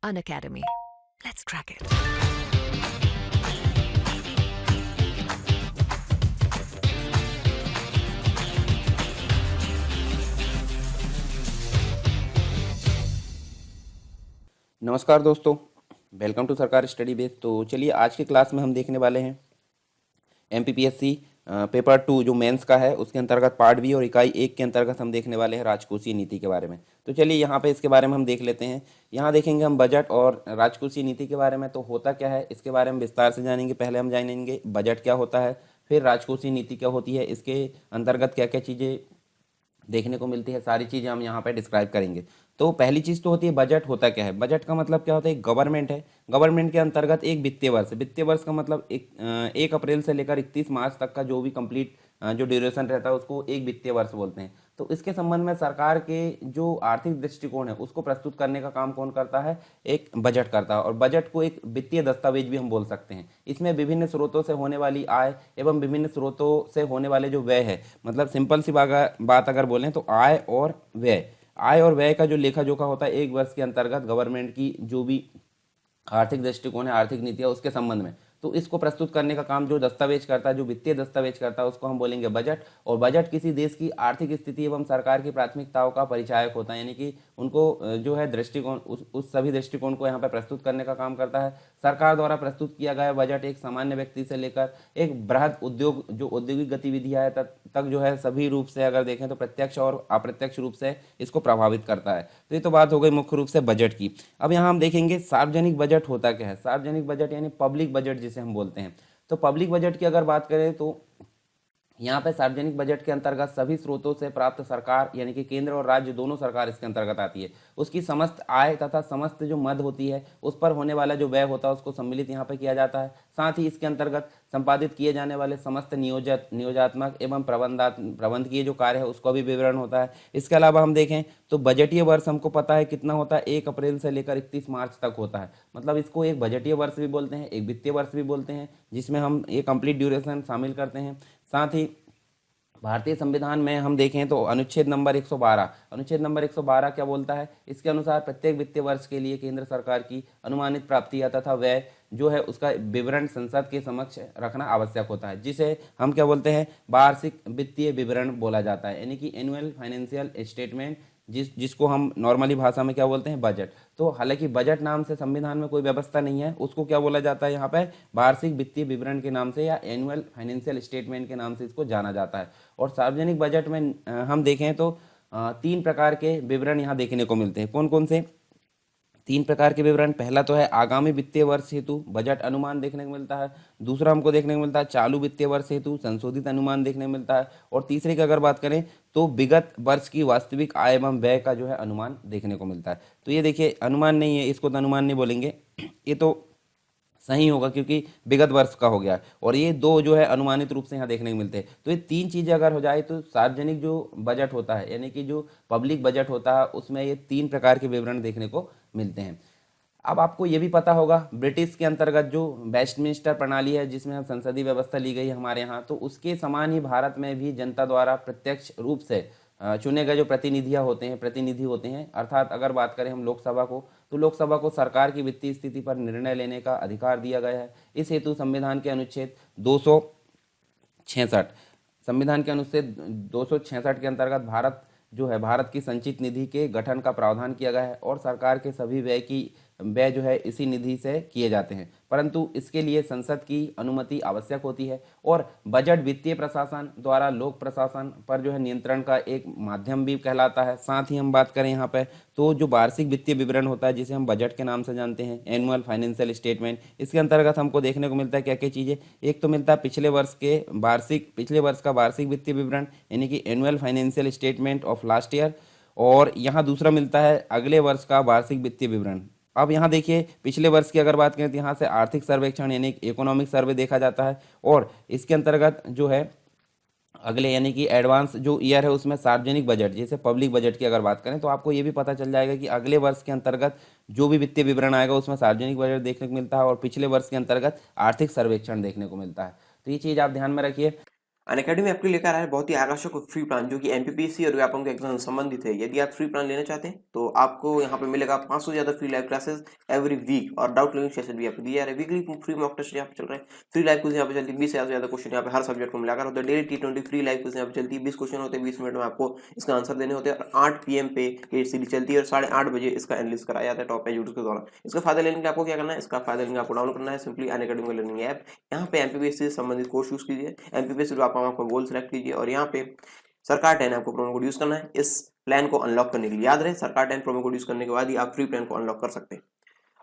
Unacademy. Let's crack it. नमस्कार दोस्तों, welcome to सरकार स्टडी बेस। तो चलिए आज की क्लास में हम देखने वाले हैं एमपीपीएससी पेपर 2 जो मेंस का है उसके अंतर्गत पार्ट बी और इकाई 1 के अंतर्गत हम देखने वाले हैं राजकोषीय नीति के बारे में। तो चलिए यहाँ पे इसके बारे में हम देख लेते हैं। यहाँ देखेंगे हम बजट और राजकोषीय नीति के बारे में। तो होता क्या है इसके बारे में विस्तार से जानेंगे। पहले हम जानेंगे बजट क्या होता है, फिर राजकोषीय नीति क्या होती है, इसके अंतर्गत क्या क्या चीज़ें देखने को मिलती है, सारी चीज़ें हम यहाँ पे डिस्क्राइब करेंगे। तो पहली चीज़ तो होती है बजट होता क्या है। बजट का मतलब क्या होता है, गवर्नमेंट है। गवर्नमेंट के अंतर्गत एक वित्तीय वर्ष का मतलब 1 अप्रैल से लेकर 31 मार्च तक का जो भी कंप्लीट जो ड्यूरेशन रहता है उसको एक वित्तीय वर्ष बोलते हैं। तो इसके संबंध में सरकार के जो आर्थिक दृष्टिकोण है उसको प्रस्तुत करने का काम कौन करता है, एक बजट करता है। और बजट को एक वित्तीय दस्तावेज भी हम बोल सकते हैं। इसमें विभिन्न स्रोतों से होने वाली आय एवं विभिन्न स्रोतों से होने वाले जो व्यय है, मतलब सिंपल सी बात अगर बोलें तो आय और व्यय का जो लेखा जोखा होता है एक वर्ष के अंतर्गत गवर्नमेंट की जो भी आर्थिक दृष्टिकोण है, आर्थिक नीतियाँ, उसके संबंध में। तो इसको प्रस्तुत करने का काम जो दस्तावेज करता है, जो वित्तीय दस्तावेज करता है, उसको हम बोलेंगे बजट। और बजट किसी देश की आर्थिक स्थिति एवं सरकार की प्राथमिकताओं का परिचायक होता है, यानी कि उनको जो है दृष्टिकोण उस सभी दृष्टिकोण को यहाँ पे प्रस्तुत करने का काम करता है। सरकार द्वारा प्रस्तुत किया गया बजट एक सामान्य व्यक्ति से लेकर एक बृहद उद्योग जो औद्योगिक गतिविधियाँ है तक जो है सभी रूप से अगर देखें तो प्रत्यक्ष और अप्रत्यक्ष रूप से इसको प्रभावित करता है। तो ये तो बात हो गई मुख्य रूप से बजट की। अब यहाँ हम देखेंगे सार्वजनिक बजट होता क्या है। सार्वजनिक बजट यानी पब्लिक बजट जिसे हम बोलते हैं। तो पब्लिक बजट की अगर बात करें तो यहाँ पे सार्वजनिक बजट के अंतर्गत सभी स्रोतों से प्राप्त सरकार यानी कि केंद्र और राज्य दोनों सरकार इसके अंतर्गत आती है। उसकी समस्त आय तथा समस्त जो मद होती है उस पर होने वाला जो व्यय होता है उसको सम्मिलित यहाँ पे किया जाता है। साथ ही इसके अंतर्गत संपादित किए जाने वाले समस्त नियोजात्मक एवं प्रबंधकीय जो कार्य है उसका भी विवरण होता है। इसके अलावा हम देखें तो बजटीय वर्ष हमको पता है कितना होता है, 1 अप्रैल से लेकर 31 मार्च तक होता है। मतलब इसको एक बजटीय वर्ष भी बोलते हैं, एक वित्तीय वर्ष भी बोलते हैं, जिसमें हम ये कंप्लीट ड्यूरेशन शामिल करते हैं। साथ ही भारतीय संविधान में हम देखें तो अनुच्छेद नंबर 112 क्या बोलता है, इसके अनुसार प्रत्येक वित्तीय वर्ष के लिए केंद्र सरकार की अनुमानित प्राप्तियां तथा व्यय जो है उसका विवरण संसद के समक्ष रखना आवश्यक होता है, जिसे हम क्या बोलते हैं, वार्षिक वित्तीय विवरण बोला जाता है, यानी कि एनुअल फाइनेंशियल स्टेटमेंट, जिसको हम नॉर्मली भाषा में क्या बोलते हैं, बजट। तो हालांकि बजट नाम से संविधान में कोई व्यवस्था नहीं है, उसको क्या बोला जाता है यहाँ पे, वार्षिक वित्तीय विवरण के नाम से या एनुअल फाइनेंशियल स्टेटमेंट के नाम से इसको जाना जाता है। और सार्वजनिक बजट में हम देखें तो 3 प्रकार के विवरण यहाँ देखने को मिलते हैं। कौन कौन से 3 प्रकार के विवरण? पहला तो है आगामी वित्तीय वर्ष हेतु बजट अनुमान देखने को मिलता है। दूसरा हमको देखने को मिलता है चालू वित्तीय वर्ष हेतु संशोधित अनुमान देखने को मिलता है। और तीसरे की अगर बात करें तो विगत वर्ष की वास्तविक आय एवं व्यय का जो है अनुमान देखने को मिलता है। तो ये देखिए अनुमान नहीं है, इसको तो अनुमान नहीं बोलेंगे, ये तो सही होगा क्योंकि विगत वर्ष का हो गया। और ये दो जो है अनुमानित रूप से यहाँ देखने को मिलते हैं। तो ये 3 चीज़ें अगर हो जाए तो सार्वजनिक जो बजट होता है यानी कि जो पब्लिक बजट होता है उसमें ये 3 प्रकार के विवरण देखने को मिलते हैं। अब आपको ये भी पता होगा ब्रिटिश के अंतर्गत जो वेस्टमिंस्टर प्रणाली है जिसमें हम संसदीय व्यवस्था ली गई है हमारे यहाँ, तो उसके समान ही भारत में भी जनता द्वारा प्रत्यक्ष रूप से चुने गए जो प्रतिनिधि होते हैं, अर्थात अगर बात करें हम लोकसभा को, तो लोकसभा को सरकार की वित्तीय स्थिति पर निर्णय लेने का अधिकार दिया गया है। इस हेतु संविधान के अनुच्छेद 266 के अंतर्गत भारत की संचित निधि के गठन का प्रावधान किया गया है और सरकार के सभी व्यय जो है इसी निधि से किए जाते हैं, परंतु इसके लिए संसद की अनुमति आवश्यक होती है। और बजट वित्तीय प्रशासन द्वारा लोक प्रशासन पर जो है नियंत्रण का एक माध्यम भी कहलाता है। साथ ही हम बात करें यहाँ पे तो जो वार्षिक वित्तीय विवरण होता है जिसे हम बजट के नाम से जानते हैं, एनुअल फाइनेंशियल स्टेटमेंट, इसके अंतर्गत हमको देखने को मिलता है क्या क्या चीज़ें। एक तो मिलता है पिछले वर्ष का वार्षिक वित्तीय विवरण यानी कि annual financial statement of last year. और यहाँ दूसरा मिलता है अगले वर्ष का वार्षिक वित्तीय विवरण। अब यहाँ देखिए पिछले वर्ष की अगर बात करें तो यहाँ से आर्थिक सर्वेक्षण यानी इकोनॉमिक सर्वे देखा जाता है। और इसके अंतर्गत जो है अगले यानी कि एडवांस जो ईयर है उसमें सार्वजनिक बजट जैसे पब्लिक बजट की अगर बात करें तो आपको ये भी पता चल जाएगा कि अगले वर्ष के अंतर्गत जो भी वित्तीय विवरण आएगा उसमें सार्वजनिक बजट देखने को मिलता है और पिछले वर्ष के अंतर्गत आर्थिक सर्वेक्षण देखने को मिलता है। तो ये चीज़ आप ध्यान में रखिए। अनअकैडमी आपके लिए लेकर आया है बहुत ही आकर्षक और फ्री प्लान जो कि एमपीपीएससी और व्यापम के एग्जाम से संबंधित है। यदि आप फ्री प्लान लेना चाहते हैं तो आपको यहाँ पे मिलेगा 500 से ज़्यादा free live classes every week और डाउट क्लियरिंग सेशन भी आपको दिया जा रहा है। वीकली फ्री मॉक टेस्ट यहाँ पे चल रहा है। फ्री लाइव क्विज यहाँ पे चलती है 20 से ज़्यादा क्वेश्चन यहाँ पे हर सब्जेक्ट को मिलाकर होता है। Daily T20 free live quiz यहाँ पे चलती है। 20 क्वेश्चन होते हैं, 20 मिनट में आपको इसका आंसर देने होते हैं और 8 PM पे ये सीरीज चलती है और 8:30 बजे इसका एनालिसिस कराया जाता है टॉप एजुकेटर्स के द्वारा। इसका फायदा लेने के लिए आपको क्या करना है, इसका फायदा लेने आपको डाउनलोड करना है सिंपली अनअकैडमी का लर्निंग ऐप। यहाँ पे एमपीपीएससी से संबंधित कोर्स यूज कीजिए, एमपीपीएससी आपका गोल सेलेक्ट कीजिए और यहाँ पे सरकार 10 आपको प्रोमो कोड यूज करना है इस प्लान को अनलॉक करने के लिए। याद रहे सरकार 10 प्रोमो कोड यूज करने के बाद ही आप फ्री प्लान को अनलॉक कर सकते हैं।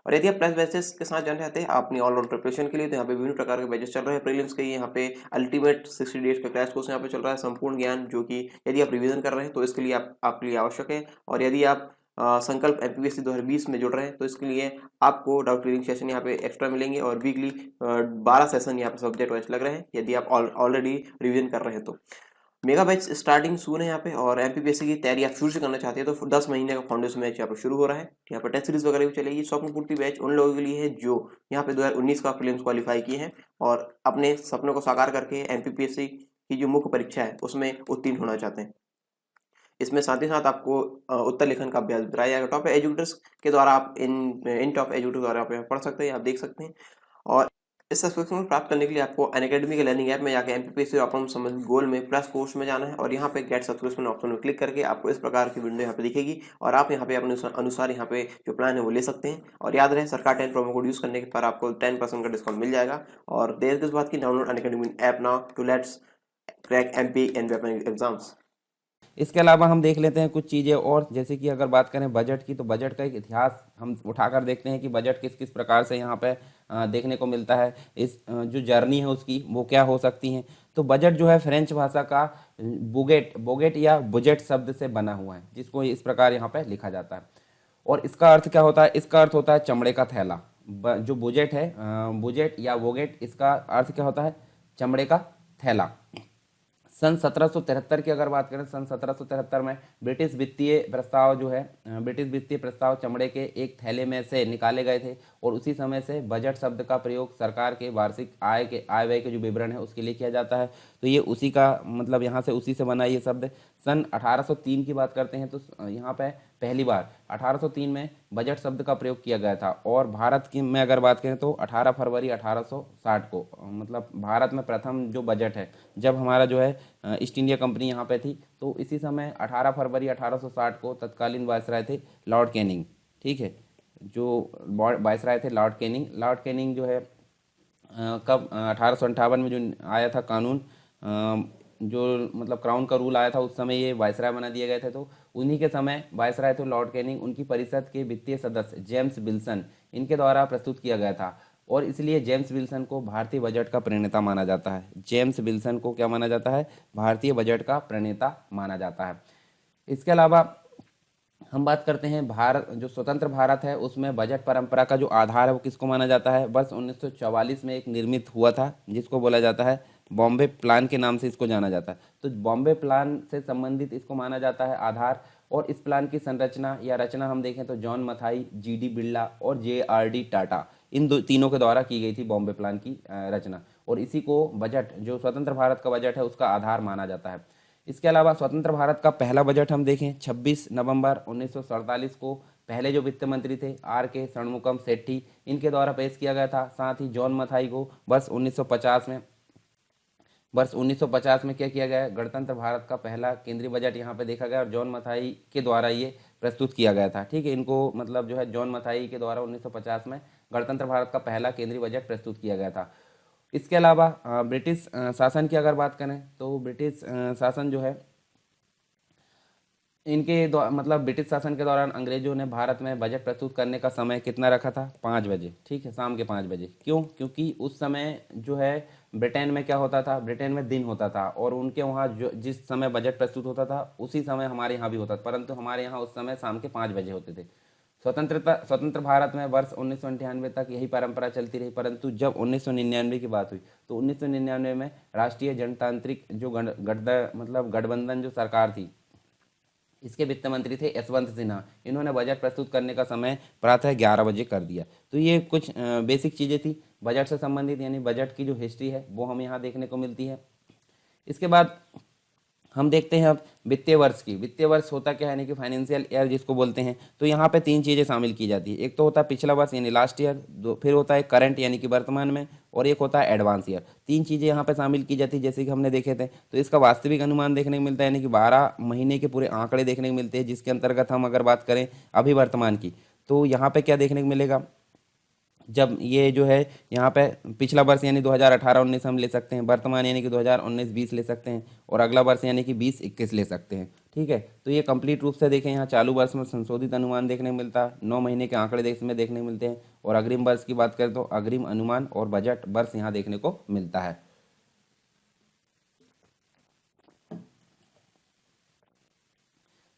और यदि आप प्लस बैचेस के साथ जाना चाहते हैं अपनी ऑलराउंड प्रिपरेशन के लिए तो यहाँ पे विभिन्न प्रकार के बैचेस चल रहे हैं। प्रीलिम्स के यहाँ पे अल्टीमेट 60 डेज का क्रैश कोर्स यहाँ पे चल रहा है, संपूर्ण ज्ञान, जो कि यदि आप रिवीजन कर रहे हैं तो इसके लिए आपके लिए आवश्यक है। और यदि आप संकल्प एमपीपीएससी 2020 में जुड़ रहे हैं तो इसके लिए आपको डाउट क्लियरिंग सेशन यहाँ पे एक्स्ट्रा मिलेंगे और वीकली 12 सेशन यहाँ पे सब्जेक्ट वाइज लग रहे हैं यदि आप ऑलरेडी रिवीजन कर रहे हैं तो। मेगा बैच स्टार्टिंग सून है यहाँ पे और एमपीपीएससी की तैयारी आप शुरू से करना चाहते हैं तो 10 महीने का फाउंडेशन बैच यहाँ पर शुरू हो रहा है। यहाँ पर टेस्ट सीरीज वगैरह भी चलेगी। स्वप्न पूर्ति बैच उन लोगों के लिए है जो यहाँ पे 2019 का प्रीलिम्स क्वालिफाई किए हैं और अपने सपनों को साकार करके एमपीपीएससी की जो मुख्य परीक्षा है उसमें उत्तीर्ण होना चाहते हैं। इसमें साथ ही साथ आपको उत्तर लेखन का अभ्यास भी कराया जाएगा। टॉप एजुकेटर्स के द्वारा आप इन टॉप एजुकेटर द्वारा आप यहाँ पढ़ सकते हैं, आप देख सकते हैं। और इस सब्सक्रिप्शन को प्राप्त करने के लिए आपको अनअकैडमी के लर्निंग ऐप में जाकर एमपीपीएससी और अपना संबंधित गोल में प्लस कोर्स में जाना है और यहाँ पे गेट सब्सक्रिप्शन ऑप्शन में क्लिक करके आपको इस प्रकार की विंडो यहाँ पे दिखेगी और आप यहाँ पे अपने अनुसार यहाँ पे जो प्लान है वो ले सकते हैं। और याद रहे सरकार 10 प्रोमो कोड यूज करने पर आपको 10% का डिस्काउंट मिल जाएगा। और देर किस बात की, download Unacademy app now to let's crack MP and weapon exams. इसके अलावा हम देख लेते हैं कुछ चीज़ें और, जैसे कि अगर बात करें बजट की तो बजट का एक इतिहास हम उठाकर देखते हैं कि बजट किस किस प्रकार से यहाँ पे देखने को मिलता है। इस जो जर्नी है उसकी वो क्या हो सकती है। तो बजट जो है फ्रेंच भाषा का बुगेट बोगेट या बुजेट शब्द से बना हुआ है, जिसको इस प्रकार यहाँ पे लिखा जाता है। और इसका अर्थ क्या होता है, इसका अर्थ होता है चमड़े का थैला। जो बुजेट है, बुजेट या वोगेट, इसका अर्थ क्या होता है, चमड़े का थैला। सन 1773 की अगर बात करें, सन 1773 में ब्रिटिश वित्तीय प्रस्ताव जो है, ब्रिटिश वित्तीय प्रस्ताव चमड़े के एक थैले में से निकाले गए थे और उसी समय से बजट शब्द का प्रयोग सरकार के वार्षिक आय व्यय के जो विवरण है उसके लिए किया जाता है। तो ये उसी का मतलब यहाँ से उसी से बना ये शब्द। सन 1803 की बात करते हैं तो यहाँ पे पहली बार 1803 में बजट शब्द का प्रयोग किया गया था। और भारत की में अगर बात करें तो 18 फरवरी 1860 को, मतलब भारत में प्रथम जो बजट है, जब हमारा जो है ईस्ट इंडिया कंपनी यहाँ पे थी, तो इसी समय 18 फरवरी 1860 को तत्कालीन वायसराय थे लॉर्ड कैनिंग। ठीक है, जो वायसराय थे लॉर्ड कैनिंग। लॉर्ड कैनिंग जो है कब 1858 में जो आया था कानून, जो मतलब क्राउन का रूल आया था, उस समय ये वायसराय बना दिए गए थे। तो उन्हीं के समय वायसराय थे लॉर्ड कैनिंग, उनकी परिषद के वित्तीय सदस्य जेम्स विल्सन, इनके द्वारा प्रस्तुत किया गया था। और इसलिए जेम्स विल्सन को भारतीय बजट का प्रणेता माना जाता है। जेम्स विल्सन को क्या माना जाता है, भारतीय बजट का प्रणेता माना जाता है। इसके अलावा हम बात करते हैं भारत, जो स्वतंत्र भारत है उसमें बजट परंपरा का जो आधार है वो किसको माना जाता है। वर्ष 1944 में एक निर्मित हुआ था जिसको बोला जाता है बॉम्बे प्लान के नाम से इसको जाना जाता है। तो बॉम्बे प्लान से संबंधित इसको माना जाता है आधार। और इस प्लान की संरचना या रचना हम देखें तो जॉन मथाई, जीडी बिरला और जेआरडी टाटा, इन तीनों के द्वारा की गई थी बॉम्बे प्लान की रचना। और इसी को बजट, जो स्वतंत्र भारत का बजट है, उसका आधार माना जाता है। इसके अलावा स्वतंत्र भारत का पहला बजट हम देखें 26 नवंबर 1947 को पहले जो वित्त मंत्री थे आर के षणमुगम सेट्टी, इनके द्वारा पेश किया गया था। साथ ही जॉन मथाई को वर्ष 1950 में क्या किया गया, गणतंत्र भारत का पहला केंद्रीय बजट यहाँ पे देखा गया और जॉन मथाई के द्वारा ये प्रस्तुत किया गया था। ठीक है, इनको मतलब जो है जॉन मथाई के द्वारा 1950 में गणतंत्र भारत का पहला केंद्रीय बजट प्रस्तुत किया गया था। इसके अलावा ब्रिटिश शासन की अगर बात करें तो ब्रिटिश शासन जो है, मतलब ब्रिटिश शासन के दौरान अंग्रेजों ने भारत में बजट प्रस्तुत करने का समय कितना रखा था, 5 बजे। ठीक है, शाम के 5 बजे। क्यों? क्योंकि उस समय जो है ब्रिटेन में क्या होता था, ब्रिटेन में दिन होता था और उनके वहाँ जो जिस समय बजट प्रस्तुत होता था उसी समय हमारे यहाँ भी होता था, परंतु हमारे यहाँ उस समय शाम के 5 बजे होते थे। स्वतंत्र भारत में वर्ष 1998 तक यही परंपरा चलती रही, परंतु जब 1999 की बात हुई तो 1999 में राष्ट्रीय जनतांत्रिक जो गठबंधन जो सरकार थी, इसके वित्त मंत्री थे यशवंत सिन्हा, इन्होंने बजट प्रस्तुत करने का समय प्रातः 11 बजे कर दिया। तो ये कुछ बेसिक चीज़ें थी बजट से संबंधित, यानी बजट की जो हिस्ट्री है वो हमें यहाँ देखने को मिलती है। इसके बाद हम देखते हैं अब वित्तीय वर्ष की। वित्तीय वर्ष होता क्या है, यानी कि फाइनेंशियल ईयर जिसको बोलते हैं। तो यहाँ पे 3 चीज़ें शामिल की जाती है। एक तो होता है पिछला वर्ष यानी लास्ट ईयर, दो फिर होता है करंट यानी कि वर्तमान में, और एक होता है एडवांस ईयर। 3 चीज़ें यहाँ पे शामिल की जाती है जैसे कि हमने देखे थे। तो इसका वास्तविक अनुमान देखने को मिलता है, यानी कि 12 महीने के पूरे आंकड़े देखने को मिलते हैं, जिसके अंतर्गत हम अगर बात करें अभी वर्तमान की, तो यहाँ पे क्या देखने को मिलेगा, जब ये जो है यहाँ पे पिछला वर्ष यानी 2018-19 हम ले सकते हैं, वर्तमान यानी कि 2019-20 ले सकते हैं, और अगला वर्ष यानी कि 20-21 ले सकते हैं। ठीक है, तो ये कंप्लीट रूप से देखें, यहाँ चालू वर्ष में संशोधित अनुमान देखने को मिलता है, 9 महीने के आंकड़े इसमें देखने को मिलते हैं, और अग्रिम वर्ष की बात करें तो अग्रिम अनुमान और बजट वर्ष यहाँ देखने को मिलता है।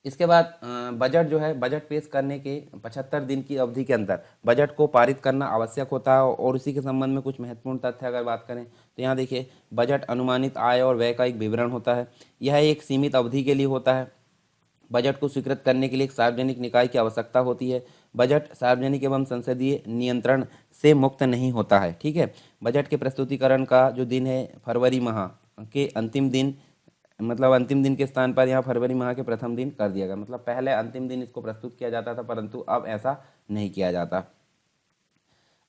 इसके बाद बजट जो है, बजट पेश करने के 75 दिन की अवधि के अंदर बजट को पारित करना आवश्यक होता है। और उसी के संबंध में कुछ महत्वपूर्ण तथ्य अगर बात करें तो यहाँ देखिए, बजट अनुमानित आय और व्यय का एक विवरण होता है। यह एक सीमित अवधि के लिए होता है। बजट को स्वीकृत करने के लिए एक सार्वजनिक निकाय की आवश्यकता होती है। बजट सार्वजनिक एवं संसदीय नियंत्रण से मुक्त नहीं होता है। ठीक है, बजट के प्रस्तुतिकरण का जो दिन है फरवरी माह के अंतिम दिन, मतलब अंतिम दिन के स्थान पर यहाँ फरवरी माह के प्रथम दिन कर दिया गया। मतलब पहले अंतिम दिन इसको प्रस्तुत किया जाता था, परंतु अब ऐसा नहीं किया जाता।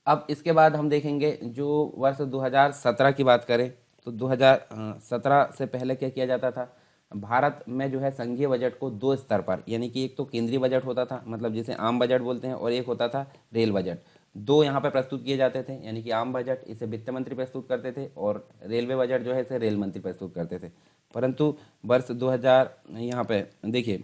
अब इसके बाद हम देखेंगे जो वर्ष 2017 की बात करें तो 2017 से पहले क्या किया जाता था, भारत में जो है संघीय बजट को 2 स्तर पर, यानी कि एक तो केंद्रीय बजट होता था, मतलब जिसे आम बजट बोलते हैं, और एक होता था रेल बजट। 2 यहाँ पे प्रस्तुत किए जाते थे, यानी कि आम बजट इसे वित्त मंत्री प्रस्तुत करते थे, और रेलवे बजट जो है इसे रेल मंत्री प्रस्तुत करते थे। परंतु वर्ष 2000 यहाँ पे देखिए,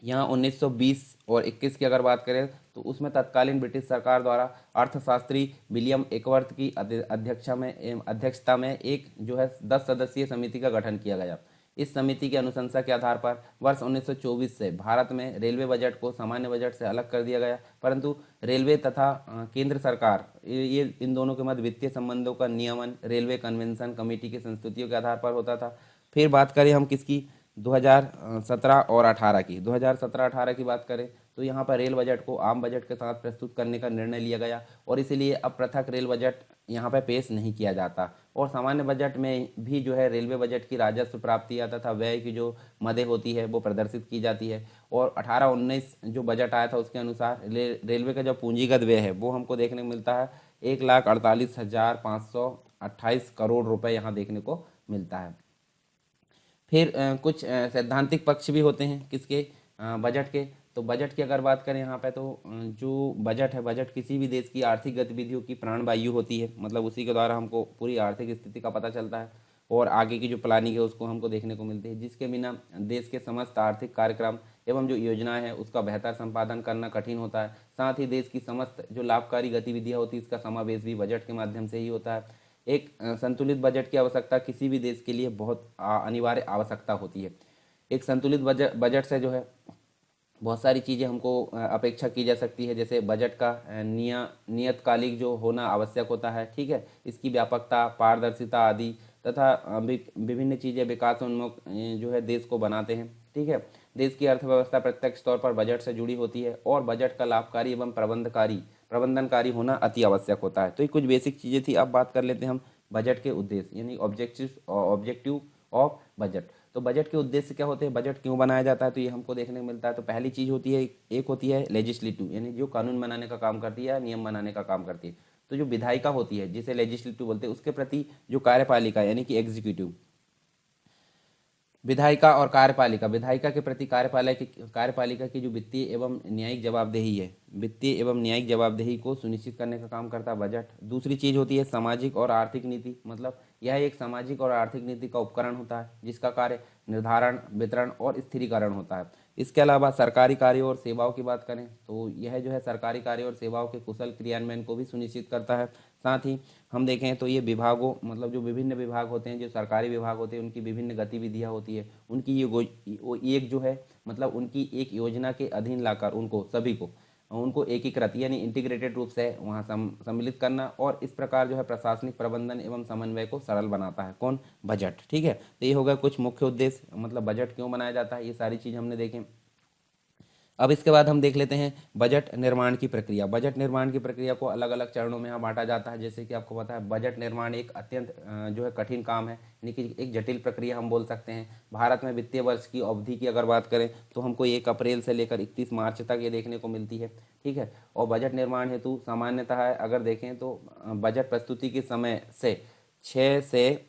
यहाँ 1920 और 21 की अगर बात करें तो उसमें तत्कालीन ब्रिटिश सरकार द्वारा अर्थशास्त्री विलियम एकवर्थ की अध्यक्षता में एक जो है 10 सदस्यीय समिति का गठन किया गया। इस समिति की अनुशंसा के आधार पर वर्ष 1924 से भारत में रेलवे बजट को सामान्य बजट से अलग कर दिया गया। परंतु रेलवे तथा केंद्र सरकार, ये इन दोनों के मध्य वित्तीय संबंधों का नियमन रेलवे कन्वेंशन कमेटी की संस्तुतियों के आधार पर होता था। फिर बात करें हम किसकी, 2017 और 18 की। 2017-18 की बात करें तो यहाँ पर रेल बजट को आम बजट के साथ प्रस्तुत करने का निर्णय लिया गया, और इसीलिए अब पृथक रेल बजट यहाँ पर पेश नहीं किया जाता। और सामान्य बजट में भी जो है रेलवे बजट की राजस्व प्राप्तियाँ तथा व्यय की जो मदें होती है वो प्रदर्शित की जाती है। और 18-19 जो बजट आया था उसके अनुसार रेलवे का जो पूंजीगत व्यय है वो हमको देखने को मिलता है 1,48,528 करोड़ रुपए यहाँ देखने को मिलता है। फिर कुछ सैद्धांतिक पक्ष भी होते हैं किसके, बजट के। तो बजट की अगर बात करें यहाँ पे तो जो बजट है, बजट किसी भी देश की आर्थिक गतिविधियों की प्राणवायु होती है, मतलब उसी के द्वारा हमको पूरी आर्थिक स्थिति का पता चलता है, और आगे की जो प्लानिंग है उसको हमको देखने को मिलती है, जिसके बिना देश के समस्त आर्थिक कार्यक्रम एवं जो योजनाएं हैं उसका बेहतर संपादन करना कठिन होता है। साथ ही देश की समस्त जो लाभकारी गतिविधियाँ होती है इसका समावेश भी बजट के माध्यम से ही होता है। एक संतुलित बजट की आवश्यकता किसी भी देश के लिए बहुत अनिवार्य आवश्यकता होती है। एक संतुलित बजट से जो है बहुत सारी चीज़ें हमको अपेक्षा की जा सकती है, जैसे बजट का नियतकालिक जो होना आवश्यक होता है। ठीक है, इसकी व्यापकता, पारदर्शिता आदि तथा विभिन्न चीज़ें विकासोन्मुख जो है देश को बनाते हैं। ठीक है, देश की अर्थव्यवस्था प्रत्यक्ष तौर पर बजट से जुड़ी होती है, और बजट का लाभकारी एवं प्रबंधनकारी होना अति आवश्यक होता है। तो ये कुछ बेसिक चीज़ें थी। अब बात कर लेते हैं हम बजट के उद्देश्य, यानी ऑब्जेक्टिव ऑफ बजट। तो बजट के उद्देश्य क्या होते हैं, बजट क्यों बनाया जाता है, तो ये हमको देखने को मिलता है। तो पहली चीज़ होती है, एक होती है लेजिस्लेटिव, यानी जो कानून बनाने का काम करती है या नियम बनाने का काम करती है। तो जो विधायिका होती है जिसे लेजिस्लेटिव बोलते हैं, उसके प्रति जो कार्यपालिका यानी कि एग्जीक्यूटिव, विधायिका और कार्यपालिका, विधायिका के प्रति कार्यपालिका की जो वित्तीय एवं न्यायिक जवाबदेही है, वित्तीय एवं न्यायिक जवाबदेही को सुनिश्चित करने का काम करता है बजट। दूसरी चीज होती है सामाजिक और आर्थिक नीति, मतलब यह एक सामाजिक और आर्थिक नीति का उपकरण होता है जिसका कार्य निर्धारण, वितरण और स्थिरीकरण होता है। इसके अलावा सरकारी कार्यों और सेवाओं की बात करें तो यह जो है सरकारी कार्यों और सेवाओं के कुशल क्रियान्वयन को भी सुनिश्चित करता है। साथ ही हम देखें तो ये विभागों, मतलब जो विभिन्न विभाग होते हैं, जो सरकारी विभाग होते हैं, उनकी विभिन्न गतिविधियां होती है, उनकी ये एक जो है मतलब उनकी एक योजना के अधीन लाकर उनको सभी को उनको एकीकृत यानी इंटीग्रेटेड रूप से वहाँ सम्मिलित करना, और इस प्रकार जो है प्रशासनिक प्रबंधन एवं समन्वय को सरल बनाता है कौन, बजट। ठीक है, तो ये हो गया कुछ मुख्य उद्देश्य, मतलब बजट क्यों बनाया जाता है, ये सारी चीज़ हमने देखें। अब इसके बाद हम देख लेते हैं बजट निर्माण की प्रक्रिया। बजट निर्माण की प्रक्रिया को अलग अलग चरणों में यहाँ बांटा जाता है। जैसे कि आपको पता है बजट निर्माण एक अत्यंत जो है कठिन काम है, यानी कि एक जटिल प्रक्रिया हम बोल सकते हैं। भारत में वित्तीय वर्ष की अवधि की अगर बात करें तो हमको 1 अप्रैल से लेकर 31 मार्च तक ये देखने को मिलती है, ठीक है। और बजट निर्माण हेतु सामान्यतः अगर देखें तो बजट प्रस्तुति के समय से 6 से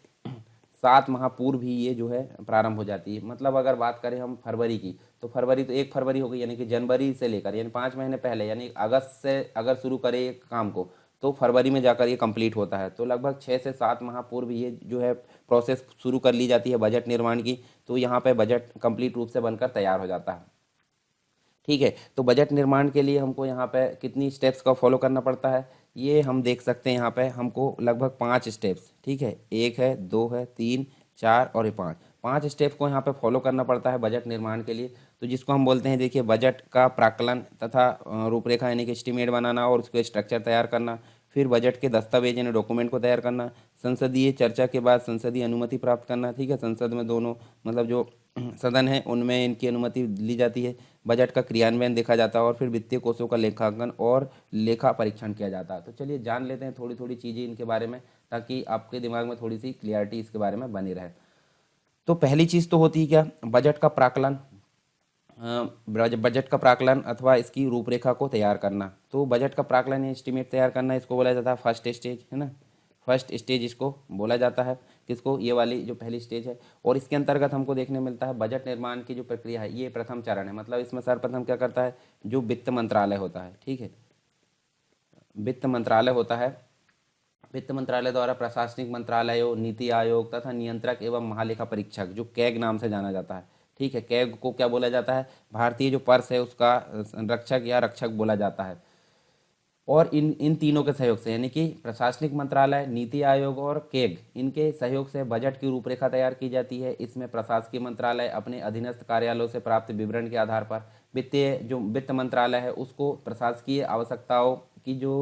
7 माह पूर्व भी ये जो है प्रारंभ हो जाती है। मतलब अगर बात करें हम फरवरी की, तो फरवरी तो 1 फरवरी हो गई, यानी कि जनवरी से लेकर यानी 5 महीने पहले, यानी अगस्त से अगर शुरू करें एक काम को तो फरवरी में जाकर ये कंप्लीट होता है। तो लगभग 6 से 7 माह पूर्व ये जो है प्रोसेस शुरू कर ली जाती है बजट निर्माण की। तो यहाँ पे बजट कंप्लीट रूप से बनकर तैयार हो जाता है, ठीक है। तो बजट निर्माण के लिए हमको यहाँ पे कितनी स्टेप्स का फॉलो करना पड़ता है ये हम देख सकते हैं। यहाँ पे हमको लगभग 5 स्टेप्स, ठीक है, 1 है, 2 है, 3, 4 और ये 5 स्टेप को यहाँ पे फॉलो करना पड़ता है बजट निर्माण के लिए। तो जिसको हम बोलते हैं, देखिए, बजट का प्राक्कलन तथा रूपरेखा यानी कि एस्टिमेट बनाना और उसके स्ट्रक्चर तैयार करना, फिर बजट के दस्तावेज यानी डॉक्यूमेंट को तैयार करना, संसदीय चर्चा के बाद संसदीय अनुमति प्राप्त करना, ठीक है। संसद में दोनों मतलब जो सदन है उनमें इनकी अनुमति ली जाती है। बजट का क्रियान्वयन देखा जाता है और फिर वित्तीय कोषों का लेखांकन और लेखा परीक्षण किया जाता है। तो चलिए जान लेते हैं थोड़ी थोड़ी चीज़ें इनके बारे में, ताकि आपके दिमाग में थोड़ी सी क्लियरिटी इसके बारे में बनी रहे। तो पहली चीज़ तो होती है क्या, बजट का प्राक्कलन। बजट का प्राक्कलन अथवा इसकी रूपरेखा को तैयार करना। तो बजट का प्राक्कलन या एस्टिमेट तैयार करना, इसको बोला जाता है फर्स्ट स्टेज, है ना। फर्स्ट स्टेज इसको बोला जाता है, किसको, ये वाली जो पहली स्टेज है। और इसके अंतर्गत हमको देखने मिलता है बजट निर्माण की जो प्रक्रिया है ये प्रथम चरण है। मतलब इसमें सर्वप्रथम क्या करता है, जो वित्त मंत्रालय होता है, ठीक है, वित्त मंत्रालय होता है। वित्त मंत्रालय द्वारा प्रशासनिक मंत्रालयों, नीति आयोग तथा नियंत्रक एवं महालेखा परीक्षक, जो कैग नाम से जाना जाता है, ठीक है। कैग को क्या बोला जाता है, भारतीय जो पर्स है उसका संरक्षक या रक्षक बोला जाता है। और इन इन तीनों के सहयोग से, यानी कि प्रशासनिक मंत्रालय, नीति आयोग और केग, इनके सहयोग से बजट की रूपरेखा तैयार की जाती है। इसमें प्रशासकीय मंत्रालय अपने अधीनस्थ कार्यालयों से प्राप्त विवरण के आधार पर वित्तीय जो वित्त मंत्रालय है उसको प्रशासकीय आवश्यकताओं की जो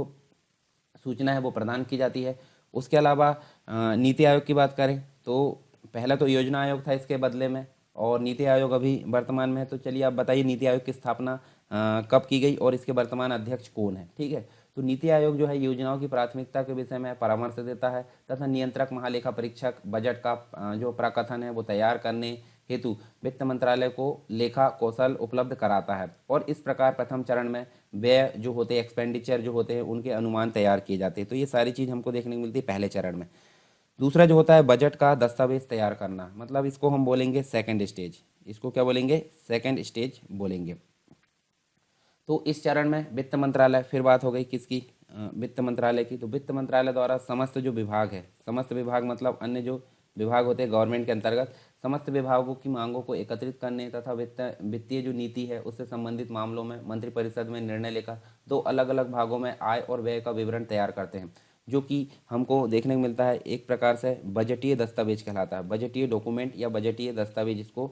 सूचना है वो प्रदान की जाती है। उसके अलावा नीति आयोग की बात करें तो पहला तो योजना आयोग था इसके बदले में, और नीति आयोग अभी वर्तमान में है। तो चलिए आप बताइए नीति आयोग की स्थापना कब की गई और इसके वर्तमान अध्यक्ष कौन है, ठीक है। तो नीति आयोग जो है योजनाओं की प्राथमिकता के विषय में परामर्श देता है तथा नियंत्रक महालेखा परीक्षक बजट का जो प्रकथन है वो तैयार करने हेतु वित्त मंत्रालय को लेखा कौशल उपलब्ध कराता है। और इस प्रकार प्रथम चरण में व्यय जो होते हैं, एक्सपेंडिचर जो होते हैं, उनके अनुमान तैयार किए जाते हैं। तो ये सारी चीज़ हमको देखने को मिलती है पहले चरण में। दूसरा जो होता है बजट का दस्तावेज तैयार करना, मतलब इसको हम बोलेंगे सेकंड स्टेज। इसको क्या बोलेंगे, सेकंड स्टेज बोलेंगे। तो इस चरण में वित्त मंत्रालय, फिर बात हो गई किसकी, वित्त मंत्रालय की। तो वित्त मंत्रालय द्वारा समस्त जो विभाग है, समस्त विभाग मतलब अन्य जो विभाग होते हैं गवर्नमेंट के अंतर्गत, समस्त विभागों की मांगों को एकत्रित करने तथा वित्तीय जो नीति है उससे संबंधित मामलों में मंत्रिपरिषद में निर्णय लेकर 2 अलग अलग भागों में आय और व्यय का विवरण तैयार करते हैं, जो कि हमको देखने को मिलता है एक प्रकार से बजटीय दस्तावेज कहलाता है। बजटीय डॉक्यूमेंट या बजटीय दस्तावेज इसको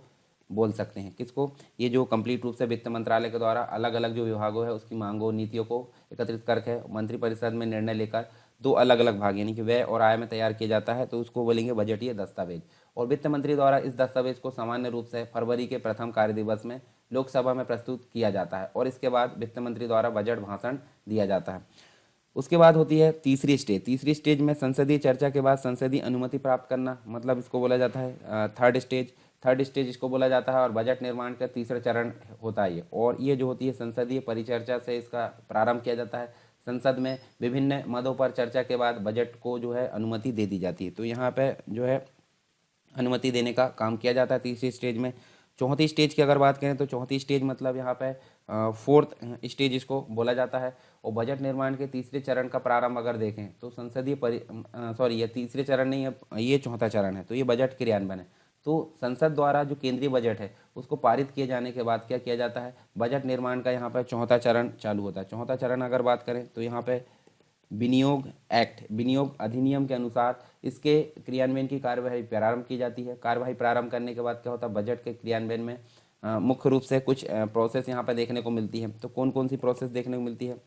बोल सकते हैं। किसको, ये जो कंप्लीट रूप से वित्त मंत्रालय के द्वारा अलग अलग जो विभागों है उसकी मांगों, नीतियों को एकत्रित करके मंत्रिपरिषद में निर्णय लेकर 2 अलग अलग भाग यानी कि व्यय और आय में तैयार किया जाता है। तो उसको बोलेंगे बजटीय दस्तावेज। और वित्त मंत्री द्वारा इस दस्तावेज को सामान्य रूप से फरवरी के प्रथम कार्य दिवस में लोकसभा में प्रस्तुत किया जाता है और इसके बाद वित्त मंत्री द्वारा बजट भाषण दिया जाता है। उसके बाद होती है तीसरी स्टेज। तीसरी स्टेज में संसदीय चर्चा के बाद संसदीय अनुमति प्राप्त करना, मतलब इसको बोला जाता है थर्ड स्टेज। थर्ड स्टेज इसको बोला जाता है और बजट निर्माण का तीसरा चरण होता है ये। और ये जो होती है संसदीय परिचर्चा से इसका प्रारंभ किया जाता है। संसद में विभिन्न मदों पर चर्चा के बाद बजट को जो है अनुमति दे दी जाती है। तो यहाँ पे जो है अनुमति देने का काम किया जाता है तीसरी स्टेज में। चौथी स्टेज की अगर बात करें तो चौथी स्टेज मतलब यहाँ पे फोर्थ स्टेज इसको बोला जाता है। और बजट निर्माण के तीसरे चरण का प्रारंभ अगर देखें तो ये तीसरे चरण नहीं है, ये चौथा चरण है। तो ये बजट क्रियान्वयन है। तो संसद द्वारा जो केंद्रीय बजट है उसको पारित किए जाने के बाद क्या किया जाता है, बजट निर्माण का यहाँ पर चौथा चरण चालू होता है। चौथा चरण अगर बात करें तो यहाँ पे विनियोग एक्ट, विनियोग अधिनियम के अनुसार इसके क्रियान्वयन की कार्यवाही प्रारंभ की जाती है। कार्यवाही प्रारंभ करने के बाद क्या होता है, बजट के क्रियान्वयन में मुख्य रूप से कुछ प्रोसेस यहाँ पर देखने को मिलती है। तो कौन कौन सी प्रोसेस देखने को मिलती है,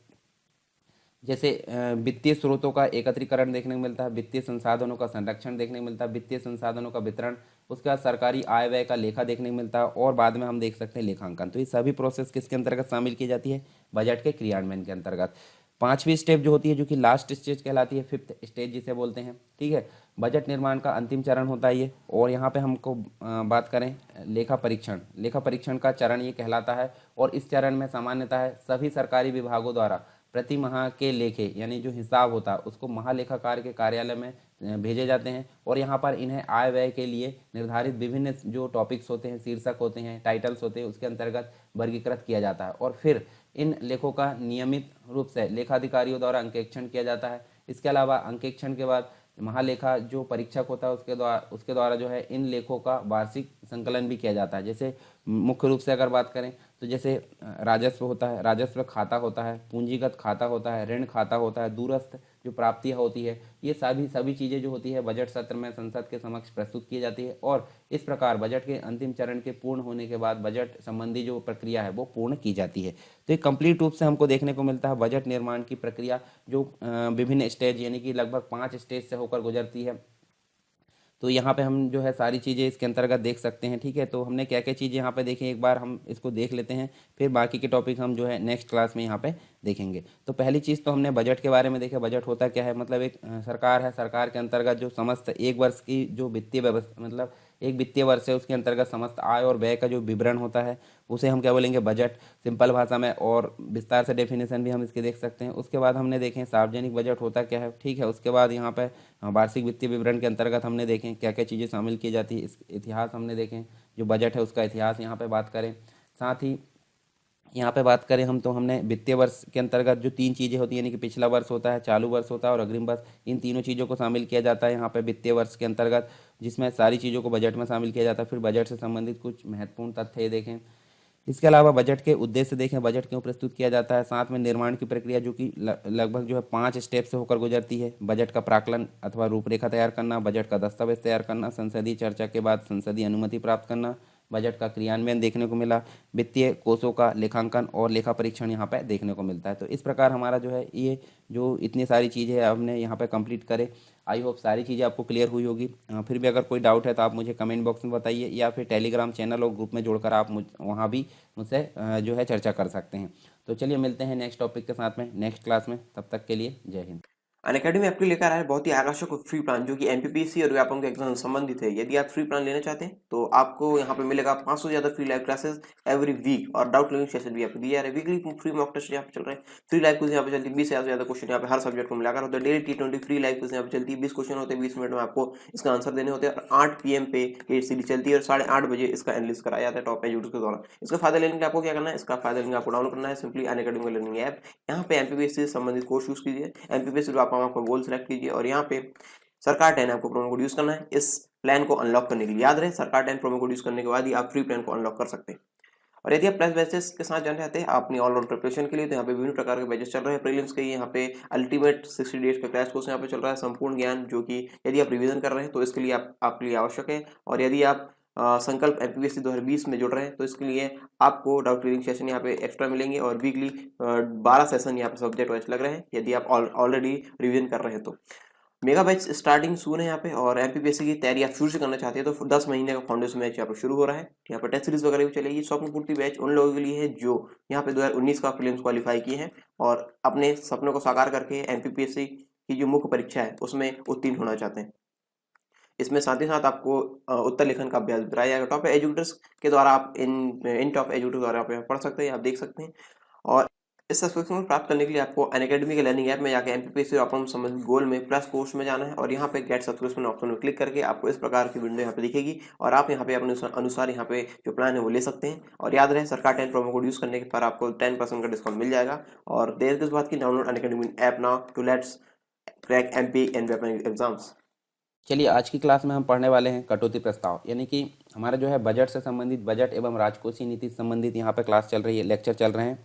जैसे वित्तीय स्रोतों का एकत्रीकरण देखने को मिलता है, वित्तीय संसाधनों का संरक्षण देखने को मिलता है, वित्तीय संसाधनों का वितरण उसके बाद सरकारी आय व्यय का लेखा देखने को मिलता है और बाद में हम देख सकते हैं लेखांकन। तो ये सभी प्रोसेस किसके अंतर्गत शामिल की जाती है, बजट के क्रियान्वयन के अंतर्गत। पांचवी स्टेप जो होती है, जो कि लास्ट स्टेज कहलाती है, फिफ्थ स्टेज जिसे बोलते हैं, ठीक है, बजट निर्माण का अंतिम चरण होता है ये। और यहाँ पे हमको बात करें लेखा परीक्षण, लेखा परीक्षण का चरण ये कहलाता है। और इस चरण में सामान्यतः है सभी सरकारी विभागों द्वारा प्रति माह के लेखे यानी जो हिसाब होता है उसको महालेखाकार के कार्यालय में भेजे जाते हैं। और यहाँ पर इन्हें आय व्यय के लिए निर्धारित विभिन्न जो टॉपिक्स होते हैं, शीर्षक होते हैं, टाइटल्स होते हैं, उसके अंतर्गत वर्गीकृत किया जाता है। और फिर इन लेखों का नियमित रूप से लेखाधिकारियों द्वारा अंकेक्षण किया जाता है। इसके अलावा अंकेक्षण के बाद महालेखा जो परीक्षक होता है उसके द्वारा जो है इन लेखों का वार्षिक संकलन भी किया जाता है। जैसे मुख्य रूप से अगर बात करें तो जैसे राजस्व होता है, राजस्व खाता होता है, पूंजीगत खाता होता है, ऋण खाता होता है, दूरस्थ जो प्राप्तियां होती है, ये सभी चीज़ें जो होती है बजट सत्र में संसद के समक्ष प्रस्तुत की जाती है। और इस प्रकार बजट के अंतिम चरण के पूर्ण होने के बाद बजट संबंधी जो प्रक्रिया है वो पूर्ण की जाती है। तो ये कंप्लीट रूप से हमको देखने को मिलता है बजट निर्माण की प्रक्रिया, जो विभिन्न स्टेज यानी कि लगभग 5 स्टेज से होकर गुजरती है। तो यहाँ पे हम जो है सारी चीज़ें इसके अंतर्गत देख सकते हैं, ठीक है। तो हमने क्या क्या चीज़ें यहाँ पे देखी, एक बार हम इसको देख लेते हैं, फिर बाकी के टॉपिक हम जो है नेक्स्ट क्लास में यहाँ पे देखेंगे। तो पहली चीज़ तो हमने बजट के बारे में देखा। बजट होता क्या है, मतलब एक सरकार है, सरकार के अंतर्गत जो समस्त एक वर्ष की जो वित्तीय व्यवस्था, मतलब एक वित्तीय वर्ष है उसके अंतर्गत समस्त आय और व्यय का जो विवरण होता है उसे हम क्या बोलेंगे, बजट, सिंपल भाषा में। और विस्तार से डेफिनेशन भी हम इसके देख सकते हैं। उसके बाद हमने देखें सार्वजनिक बजट होता क्या है, ठीक है। उसके बाद यहाँ पे वार्षिक वित्तीय विवरण के अंतर्गत हमने देखें क्या क्या चीज़ें शामिल की जाती है। इस इतिहास हमने देखें, जो बजट है उसका इतिहास यहाँ पे बात करें। साथ ही यहाँ पे बात करें हम तो हमने वित्तीय वर्ष के अंतर्गत जो 3 चीज़ें होती हैं, यानी कि पिछला वर्ष होता है, चालू वर्ष होता है और अग्रिम वर्ष, इन तीनों चीज़ों को शामिल किया जाता है यहाँ पे वित्तीय वर्ष के अंतर्गत, जिसमें सारी चीज़ों को बजट में शामिल किया जाता है। फिर बजट से संबंधित कुछ महत्वपूर्ण तथ्य देखें। इसके अलावा बजट के उद्देश्य देखें, बजट क्यों प्रस्तुत किया जाता है। साथ में निर्माण की प्रक्रिया जो कि लगभग जो है 5 स्टेप से होकर गुजरती है। बजट का प्राक्कलन अथवा रूपरेखा तैयार करना, बजट का दस्तावेज तैयार करना, संसदीय चर्चा के बाद संसदीय अनुमति प्राप्त करना, बजट का क्रियान्वयन देखने को मिला, वित्तीय कोषों का लेखांकन और लेखा परीक्षण यहाँ पे देखने को मिलता है। तो इस प्रकार हमारा जो है ये जो इतनी सारी चीज़ें हमने यहाँ पे कंप्लीट करे। आई होप सारी चीज़ें आपको क्लियर हुई होगी। फिर भी अगर कोई डाउट है तो आप मुझे कमेंट बॉक्स में बताइए, या फिर टेलीग्राम चैनल और ग्रुप में जोड़कर आप वहाँ भी मुझसे जो है चर्चा कर सकते हैं। तो चलिए मिलते हैं नेक्स्ट टॉपिक के साथ में नेक्स्ट क्लास में, तब तक के लिए जय हिंद। अनअकैडमी आपके लेकर आया है बहुत ही आकर्षक और फ्री प्लान जो कि एमपीपीएससी और व्यापम के एग्जाम से संबंधित है। यदि आप फ्री प्लान लेना चाहते हैं तो आपको यहाँ पे मिलेगा 500 से ज़्यादा free live classes every week और डाउट क्लियरिंग सेशन भी आपको दिया जा रहा है। वीकली फ्री मॉक टेस्ट यहाँ पे चल रहे हैं, फ्री लाइव क्विज यहाँ पे चलती है, 20 से ज़्यादा क्वेश्चन यहाँ पे हर सब्जेक्ट को मिलाकर होता है। Daily T20 free live quiz यहाँ पे चलती है, 20 क्वेश्चन होते हैं, 20 मिनट में आपको इसका आंसर देने होते हैं। और 8 PM पे ये सीरीज चलती है और 8:30 बजे इसका एनालिसिस कराया जाता है टॉप एजुकेटर्स के द्वारा। इसका फायदा लेने के लिए आपको क्या करना है, इसका फायदा लेने आपको डाउनलोड करना है सिंपली अनअकैडमी का लर्निंग ऐप। यहाँ पे एमपीपीएससी से संबंधित कोर्स यूज कीजिए, एमपीपीएससी आपका गोल सेलेक्ट कीजिए और यहाँ पे सरकार 10 आपको प्रोमो कोड यूज करना है इस प्लान को अनलॉक करने के लिए। याद रहे सरकार 10 प्रोमो कोड यूज करने के बाद ही आप फ्री प्लान को अनलॉक कर सकते हैं। और यदि आप प्लस बैचेस के साथ जाना चाहते हैं अपनी ऑलराउंड प्रिपरेशन के लिए तो यहाँ पे विभिन्न प्रकार के बैचेस चल रहे हैं। प्रीलिम्स के यहाँ पे अल्टीमेट 60 डेज का क्रैश कोर्स यहाँ पे चल रहा है, संपूर्ण ज्ञान, जो कि यदि आप रिवीजन कर रहे हैं तो इसके लिए आपके लिए आवश्यक है। और यदि आप संकल्प एमपीपीएससी 2020 में जुड़ रहे हैं तो इसके लिए आपको डाउट क्लियरिंग सेशन यहाँ पे एक्स्ट्रा मिलेंगे और वीकली 12 सेशन यहाँ पे सब्जेक्ट वाइज लग रहे हैं यदि आप ऑलरेडी रिवीजन कर रहे हैं तो। मेगा बैच स्टार्टिंग सून है यहाँ पे। और एमपीपीएससी की तैयारी आप शुरू से करना चाहते हैं तो 10 महीने का फाउंडेशन बैच यहाँ पे शुरू हो रहा है। यहाँ पे टेस्ट सीरीज वगैरह भी चलेगी। स्वप्न पूर्ति बैच उन लोगों के लिए है जो यहाँ पे 2019 का प्रीलिम्स क्वालिफाई किए हैं और अपने सपनों को साकार करके एमपीपीएससी की जो मुख्य परीक्षा है उसमें उत्तीर्ण होना चाहते हैं। इसमें साथ ही साथ आपको उत्तर लेखन का अभ्यास कराया जाएगा टॉप एजुकेटर्स के द्वारा। आप इन टॉप एजुकेटर्स द्वारा आप पढ़ सकते हैं, आप देख सकते हैं। और इस सब्सक्रिप्शन को प्राप्त करने के लिए आपको अनअकैडमी के लर्निंग ऐप में जाकर एमपीपीएससी और अपना संबंधित गोल में प्लस कोर्स में जाना है और यहाँ पे गेट सब्सक्रिप्शन ऑप्शन में क्लिक करके आपको इस प्रकार की विंडो यहाँ पे दिखेगी और आप यहाँ पे अपने अनुसार यहाँ पे जो प्लान है वो ले सकते हैं। और याद रहे सरकार 10 प्रोमो कोड यूज करने पर आपको 10% का डिस्काउंट मिल जाएगा। और देर किस बात की, download Unacademy app now to let's crack MP and exams. चलिए आज की क्लास में हम पढ़ने वाले हैं कटौती प्रस्ताव, यानी कि हमारा जो है बजट से संबंधित, बजट एवं राजकोषीय नीति से संबंधित यहाँ पे क्लास चल रही है, लेक्चर चल रहे हैं,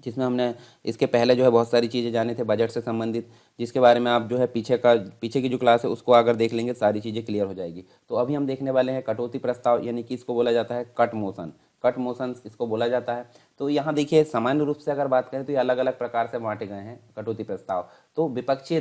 जिसमें हमने इसके पहले जो है बहुत सारी चीज़ें जाने थे बजट से संबंधित, जिसके बारे में आप जो है पीछे की जो क्लास है उसको अगर देख लेंगे सारी चीज़ें क्लियर हो जाएगी। तो अभी हम देखने वाले हैं कटौती प्रस्ताव, यानी कि इसको बोला जाता है कट मोशन, कट मोशंस इसको बोला जाता है। तो यहाँ देखिए सामान्य रूप से अगर बात करें तो ये अलग अलग प्रकार से बांटे गए हैं कटौती प्रस्ताव। तो विपक्षी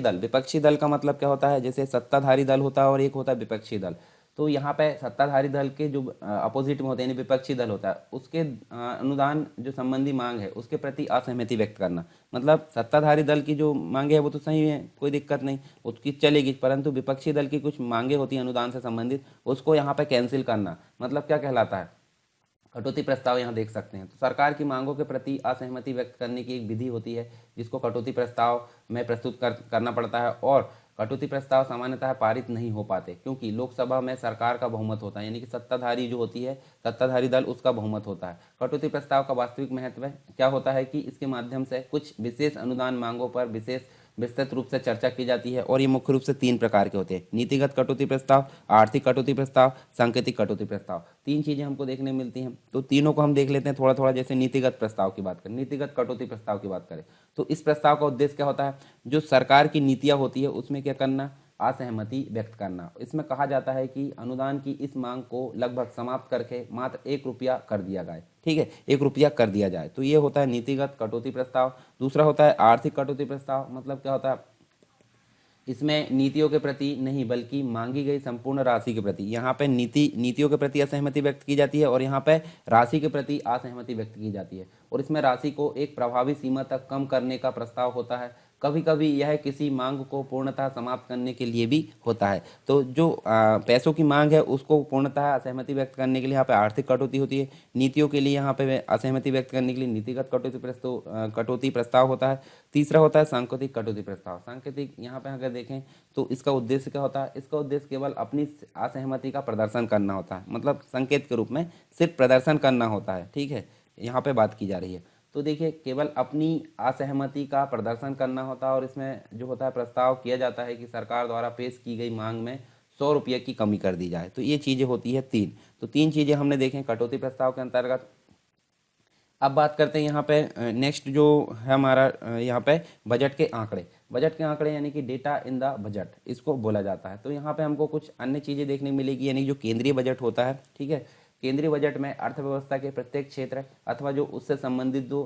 दल का मतलब क्या होता है, जैसे सत्ताधारी दल होता है और एक होता है विपक्षी दल। तो यहाँ पे सत्ताधारी दल के जो अपोजिट में होते हैं यानी विपक्षी दल होता है उसके अनुदान जो संबंधी मांग है उसके प्रति असहमति व्यक्त करना। मतलब सत्ताधारी दल की जो मांगे है वो तो सही है, कोई दिक्कत नहीं, उसकी चलेगी, परंतु विपक्षी दल की कुछ मांगे होती हैं अनुदान से संबंधित, उसको यहाँ पे कैंसिल करना। मतलब क्या कहलाता है, कटौती प्रस्ताव यहाँ देख सकते हैं। तो सरकार की मांगों के प्रति असहमति व्यक्त करने की एक विधि होती है जिसको कटौती प्रस्ताव में प्रस्तुत करना पड़ता है। और कटौती प्रस्ताव सामान्यतः पारित नहीं हो पाते क्योंकि लोकसभा में सरकार का बहुमत होता है, यानी कि सत्ताधारी जो होती है सत्ताधारी दल उसका बहुमत होता है। कटौती प्रस्ताव का वास्तविक महत्व क्या होता है कि इसके माध्यम से कुछ विशेष अनुदान मांगों पर विस्तृत रूप से चर्चा की जाती है। और ये मुख्य रूप से 3 प्रकार के होते हैं: नीतिगत कटौती प्रस्ताव, आर्थिक कटौती प्रस्ताव, सांकेतिक कटौती प्रस्ताव। 3 चीजें हमको देखने मिलती हैं, तो तीनों को हम देख लेते हैं थोड़ा थोड़ा। जैसे नीतिगत प्रस्ताव की बात करें, नीतिगत कटौती प्रस्ताव की बात करें तो इस प्रस्ताव का उद्देश्य क्या होता है, जो सरकार की नीतियां होती है उसमें क्या करना, असहमति व्यक्त करना। इसमें कहा जाता है कि अनुदान की इस मांग को लगभग समाप्त करके मात्र 1 रुपया कर दिया जाए। ठीक है, 1 रुपया कर दिया जाए, तो ये होता है नीतिगत कटौती प्रस्ताव। दूसरा होता है आर्थिक कटौती प्रस्ताव। मतलब क्या होता है, इसमें नीतियों के प्रति नहीं बल्कि मांगी गई संपूर्ण राशि के प्रति, यहाँ पे नीतियों के प्रति असहमति व्यक्त की जाती है और यहाँ पे राशि के प्रति असहमति व्यक्त की जाती है। और इसमें राशि को एक प्रभावी सीमा तक कम करने का प्रस्ताव होता है। कभी कभी यह किसी मांग को पूर्णतः समाप्त करने के लिए भी होता है। तो जो पैसों की मांग है उसको पूर्णतः असहमति व्यक्त करने के लिए यहाँ पे आर्थिक कटौती होती है। नीतियों के लिए यहाँ पे असहमति व्यक्त करने के लिए नीतिगत कटौती प्रस्ताव होता है। तीसरा होता है सांकेतिक कटौती प्रस्ताव। सांकेतिक यहाँ पे अगर देखें तो इसका उद्देश्य क्या होता है, इसका उद्देश्य केवल अपनी असहमति का प्रदर्शन करना होता है, मतलब संकेत के रूप में सिर्फ प्रदर्शन करना होता है। ठीक है, यहाँ पे बात की जा रही है। तो देखिए, केवल अपनी असहमति का प्रदर्शन करना होता है और इसमें जो होता है प्रस्ताव किया जाता है कि सरकार द्वारा पेश की गई मांग में 100 रुपये की कमी कर दी जाए। तो ये चीज़ें होती है 3। तो 3 चीज़ें हमने देखें कटौती प्रस्ताव के अंतर्गत। अब बात करते हैं यहाँ पे नेक्स्ट जो है हमारा यहाँ पे बजट के आंकड़े। बजट के आंकड़े यानी कि डेटा इन द बजट, इसको बोला जाता है। तो यहाँ पे हमको कुछ अन्य चीज़ें देखने मिलेगी, यानी जो केंद्रीय बजट होता है। ठीक है, केंद्रीय बजट में अर्थव्यवस्था के प्रत्येक क्षेत्र अथवा जो उससे संबंधित जो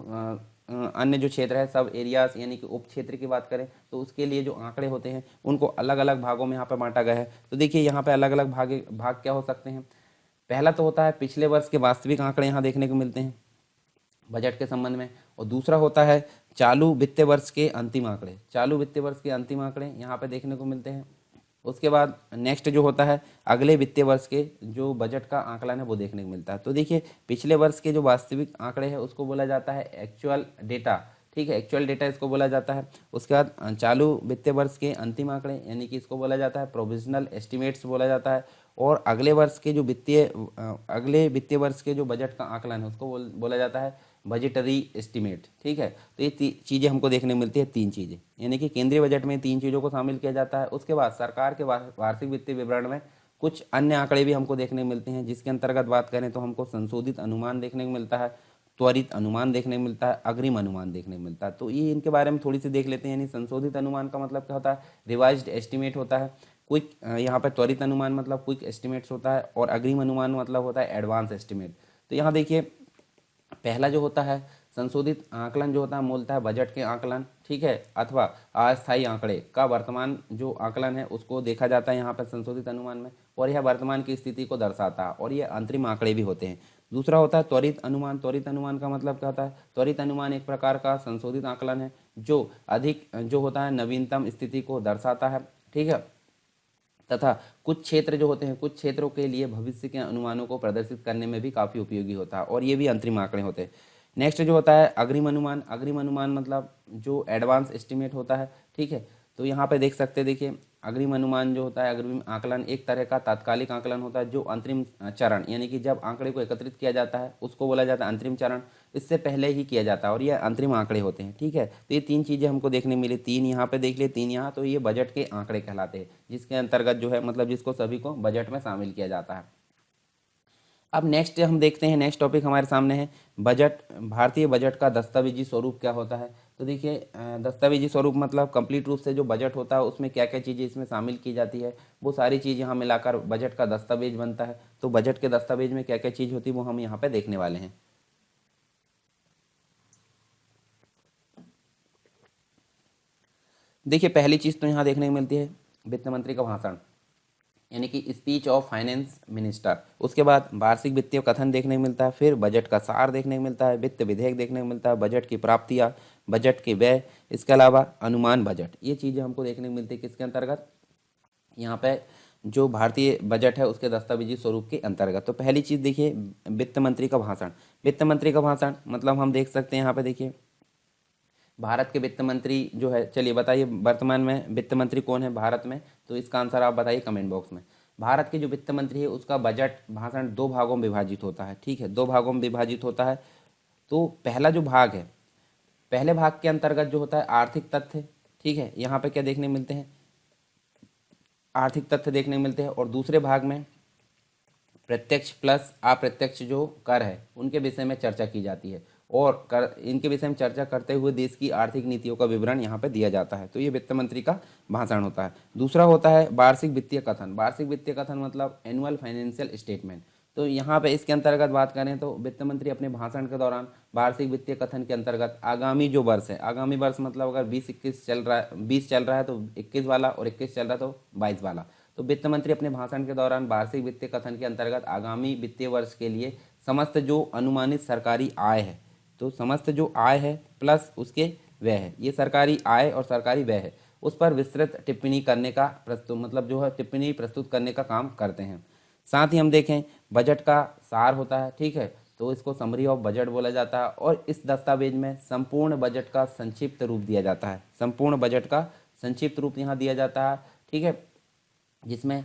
अन्य जो क्षेत्र है सब एरियाज यानी कि उप क्षेत्र की बात करें तो उसके लिए जो आंकड़े होते हैं उनको अलग अलग भागों में यहाँ पे बांटा गया है। तो देखिए यहाँ पे अलग अलग भाग क्या हो सकते हैं। पहला तो होता है पिछले वर्ष के वास्तविक आंकड़े यहाँ देखने को मिलते हैं बजट के संबंध में, और दूसरा होता है चालू वित्तीय वर्ष के अंतिम आंकड़े। चालू वित्तीय वर्ष के अंतिम आंकड़े यहाँ पे देखने को मिलते हैं। उसके बाद नेक्स्ट जो होता है अगले वित्तीय वर्ष के जो बजट का आंकलन है वो देखने को मिलता है। तो देखिए, पिछले वर्ष के जो वास्तविक आंकड़े हैं उसको बोला जाता है एक्चुअल डेटा। ठीक है, एक्चुअल डेटा इसको बोला जाता है। उसके बाद चालू वित्तीय वर्ष के अंतिम आंकड़े यानी कि इसको बोला जाता है प्रोविजनल एस्टिमेट्स बोला जाता है। और अगले वित्तीय वर्ष के जो बजट का आकलन है उसको बोला जाता है बजटरी एस्टिमेट। ठीक है, तो ये चीज़ें हमको देखने को मिलती है 3 चीज़ें, यानी कि केंद्रीय बजट में 3 चीज़ों को शामिल किया जाता है। उसके बाद सरकार के वार्षिक वित्तीय विवरण में कुछ अन्य आंकड़े भी हमको देखने को मिलते हैं, जिसके अंतर्गत बात करें तो हमको संशोधित अनुमान देखने को मिलता है, त्वरित अनुमान देखने को मिलता है, अग्रिम अनुमान देखने को मिलता है। तो ये इनके बारे में थोड़ी सी देख लेते हैं। यानी संशोधित अनुमान का मतलब क्या होता है, रिवाइज्ड एस्टिमेट होता है। क्विक यहाँ पर त्वरित अनुमान मतलब क्विक एस्टिमेट्स होता है, और अग्रिम अनुमान मतलब होता है एडवांस एस्टिमेट। तो यहाँ देखिए, पहला जो होता है संशोधित आकलन जो होता है मूलतः बजट के आकलन, ठीक है, अथवा अस्थायी आंकड़े का वर्तमान जो आकलन है उसको देखा जाता है यहाँ पर संशोधित अनुमान में, और यह वर्तमान की स्थिति को दर्शाता है, और ये अंतरिम आंकड़े भी होते हैं। दूसरा होता है त्वरित अनुमान। त्वरित अनुमान का मतलब क्या होता है, त्वरित अनुमान एक प्रकार का संशोधित आकलन है जो अधिक जो होता है नवीनतम स्थिति को दर्शाता है। ठीक है, तथा कुछ क्षेत्र जो होते हैं, कुछ क्षेत्रों के लिए भविष्य के अनुमानों को प्रदर्शित करने में भी काफ़ी उपयोगी होता है, और ये भी अंतरिम आंकड़े होते हैं। नेक्स्ट जो होता है अग्रिम अनुमान। अग्रिम अनुमान मतलब जो एडवांस एस्टिमेट होता है। ठीक है, तो यहाँ पे देख सकते हैं, देखिए अग्रिम अनुमान जो होता है, अग्रिम आकलन एक तरह का तात्कालिक आकलन होता है जो अंतरिम चरण यानी कि जब आंकड़े को एकत्रित किया जाता है उसको बोला जाता है अंतरिम चरण, इससे पहले ही किया जाता है, और ये अंतरिम आंकड़े होते हैं। ठीक है, तो ये 3 चीज़ें हमको देखने मिली, 3 यहाँ पे देख लिए, 3 यहाँ, तो ये बजट के आंकड़े कहलाते हैं, जिसके अंतर्गत जो है मतलब जिसको सभी को बजट में शामिल किया जाता है। अब नेक्स्ट हम देखते हैं, नेक्स्ट टॉपिक हमारे सामने है बजट। भारतीय बजट का दस्तावेजी स्वरूप क्या होता है। तो देखिए, दस्तावेजी स्वरूप मतलब कंप्लीट रूप से जो बजट होता है उसमें क्या क्या चीज़ें इसमें शामिल की जाती है, वो सारी चीज़ यहाँ मिलाकर बजट का दस्तावेज बनता है। तो बजट के दस्तावेज में क्या क्या चीज़ होती है वो हम यहाँ पे देखने वाले हैं। देखिए, पहली चीज़ तो यहाँ देखने को मिलती है वित्त मंत्री का भाषण। यानी कि स्पीच ऑफ फाइनेंस मिनिस्टर। उसके बाद वार्षिक वित्तीय कथन देखने को मिलता है, फिर बजट का सार देखने को मिलता है, वित्त विधेयक देखने को मिलता है, बजट की प्राप्तियाँ, बजट के व्यय, इसके अलावा अनुमान बजट। ये चीज़ें हमको देखने को मिलती है किसके अंतर्गत, यहाँ पे जो भारतीय बजट है उसके दस्तावेजी स्वरूप के अंतर्गत। तो पहली चीज़ देखिए वित्त मंत्री का भाषण। वित्त मंत्री का भाषण मतलब हम देख सकते हैं यहाँ पे देखिए भारत के वित्त मंत्री जो है, चलिए बताइए वर्तमान में वित्त मंत्री कौन है भारत में, तो इसका आंसर आप बताइए कमेंट बॉक्स में। भारत के जो वित्त मंत्री है उसका बजट भाषण दो भागों में विभाजित होता है, ठीक है, दो भागों में विभाजित होता है। तो पहला जो भाग है, पहले भाग के अंतर्गत जो होता है आर्थिक तथ्य, ठीक है, यहाँ पे क्या देखने मिलते हैं, आर्थिक तथ्य देखने को मिलते हैं। और दूसरे भाग में प्रत्यक्ष प्लस अप्रत्यक्ष जो कर है उनके विषय में चर्चा की जाती है, और कर इनके विषय में चर्चा करते हुए देश की आर्थिक नीतियों का विवरण यहाँ पे दिया जाता है। तो ये वित्त मंत्री का भाषण होता है। दूसरा होता है वार्षिक वित्तीय कथन। वार्षिक वित्तीय कथन मतलब एनुअल फाइनेंशियल स्टेटमेंट। तो यहाँ पे इसके अंतर्गत बात करें तो वित्त मंत्री अपने भाषण के दौरान वार्षिक वित्तीय कथन के अंतर्गत आगामी जो वर्ष है, आगामी वर्ष मतलब अगर 20-21 चल रहा है, 20 चल रहा है तो 21 वाला, और 21 चल रहा है तो 22 वाला। तो वित्त मंत्री अपने भाषण के दौरान वार्षिक वित्तीय कथन के अंतर्गत आगामी वित्तीय वर्ष के लिए समस्त जो अनुमानित सरकारी आय है, तो समस्त जो आय है प्लस उसके व्यय है, ये सरकारी आय और सरकारी व्यय है, उस पर विस्तृत टिप्पणी करने का प्रस्तुत मतलब जो है टिप्पणी प्रस्तुत करने का काम करते हैं। साथ ही हम देखें बजट का सार होता है, ठीक है, तो इसको समरी ऑफ बजट बोला जाता है। और इस दस्तावेज में संपूर्ण बजट का संक्षिप्त रूप दिया जाता है, संपूर्ण बजट का संक्षिप्त रूप यहाँ दिया जाता है, ठीक है, जिसमें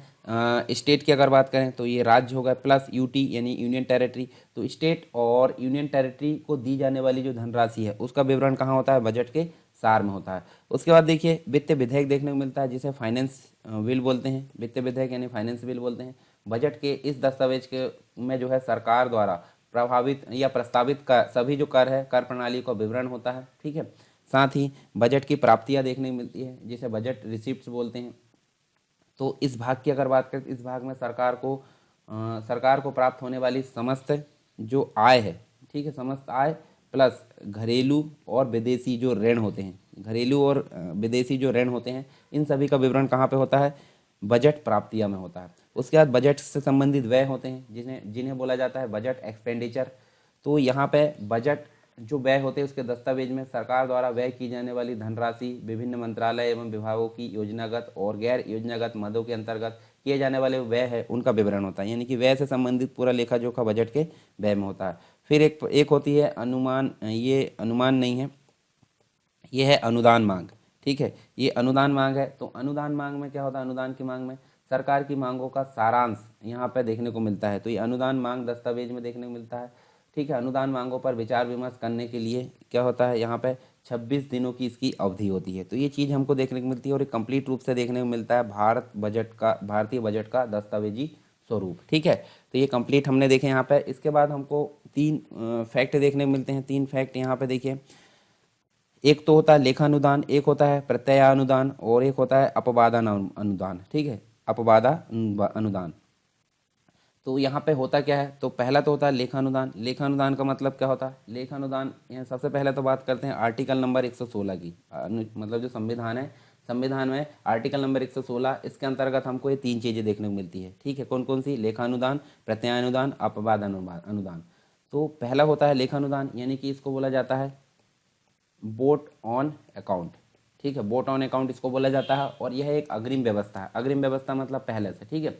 स्टेट की अगर बात करें तो ये राज्य होगा प्लस यूटी यानी यूनियन टेरिटरी। तो स्टेट और यूनियन टेरिटरी को दी जाने वाली जो धनराशि है उसका विवरण कहाँ होता है, बजट के सार में होता है। उसके बाद देखिए वित्त विधेयक देखने को मिलता है जिसे फाइनेंस बिल बोलते हैं, वित्त विधेयक यानी फाइनेंस बिल बोलते हैं। बजट के इस दस्तावेज के में जो है सरकार द्वारा प्रभावित या प्रस्तावित कर सभी जो कर है, कर प्रणाली का विवरण होता है, ठीक है। साथ ही बजट की प्राप्तियाँ देखने को मिलती है जिसे बजट रिसिप्ट्स बोलते हैं। तो इस भाग की अगर बात करें, इस भाग में सरकार को प्राप्त होने वाली समस्त जो आय है, ठीक है, समस्त आय प्लस घरेलू और विदेशी जो ऋण होते हैं, घरेलू और विदेशी जो ऋण होते हैं, इन सभी का विवरण कहाँ पे होता है, बजट प्राप्तियाँ में होता है। उसके बाद बजट से संबंधित व्यय होते हैं जिन्हें जिन्हें बोला जाता है बजट एक्सपेंडिचर। तो यहाँ पे बजट जो व्यय होते हैं उसके दस्तावेज में सरकार द्वारा व्यय की जाने वाली धनराशि विभिन्न मंत्रालय एवं विभागों की योजनागत और गैर योजनागत मदों के अंतर्गत किए जाने वाले व्यय है उनका विवरण होता है, यानी कि व्यय से संबंधित पूरा लेखा जोखा बजट के व्यय में होता है। फिर एक होती है अनुमान, ये अनुमान नहीं है, ये है अनुदान मांग, ठीक है, ये अनुदान मांग है। तो अनुदान मांग में क्या होता है, अनुदान की मांग में सरकार की मांगों का सारांश यहाँ पे देखने को मिलता है। तो ये अनुदान मांग दस्तावेज में देखने को मिलता है, ठीक है। अनुदान मांगों पर विचार विमर्श करने के लिए क्या होता है, यहाँ पे 26 दिनों की इसकी अवधि होती है। तो ये चीज़ हमको देखने को मिलती है और एक कंप्लीट रूप से देखने को मिलता है भारतीय बजट का दस्तावेजी स्वरूप, ठीक है। तो ये कंप्लीट हमने देखे यहाँ पे। इसके बाद हमको 3 फैक्ट देखने को मिलते हैं, 3 फैक्ट यहाँ पे देखिए। एक तो होता है लेखानुदान, एक होता है प्रत्ययानुदान और एक होता है अपवादान अनुदान, ठीक है, अपवादा अनुदान। तो यहाँ पे होता क्या है, तो पहला तो होता है लेखानुदान। लेखानुदान का मतलब क्या होता है, लेखानुदान यहाँ सबसे पहले तो बात करते हैं आर्टिकल नंबर 116 की, मतलब जो संविधान है, संविधान में आर्टिकल नंबर 116, इसके अंतर्गत हमको ये 3 चीज़ें देखने को मिलती है, ठीक है। कौन कौन सी, लेखानुदान, प्रत्ययानुदान, अपवाद अनुदान। तो पहला होता है लेखानुदान, यानी कि इसको बोला जाता है वोट ऑन अकाउंट, ठीक है, वोट ऑन अकाउंट इसको बोला जाता है। और यह एक अग्रिम व्यवस्था है, अग्रिम व्यवस्था मतलब पहले से, ठीक है।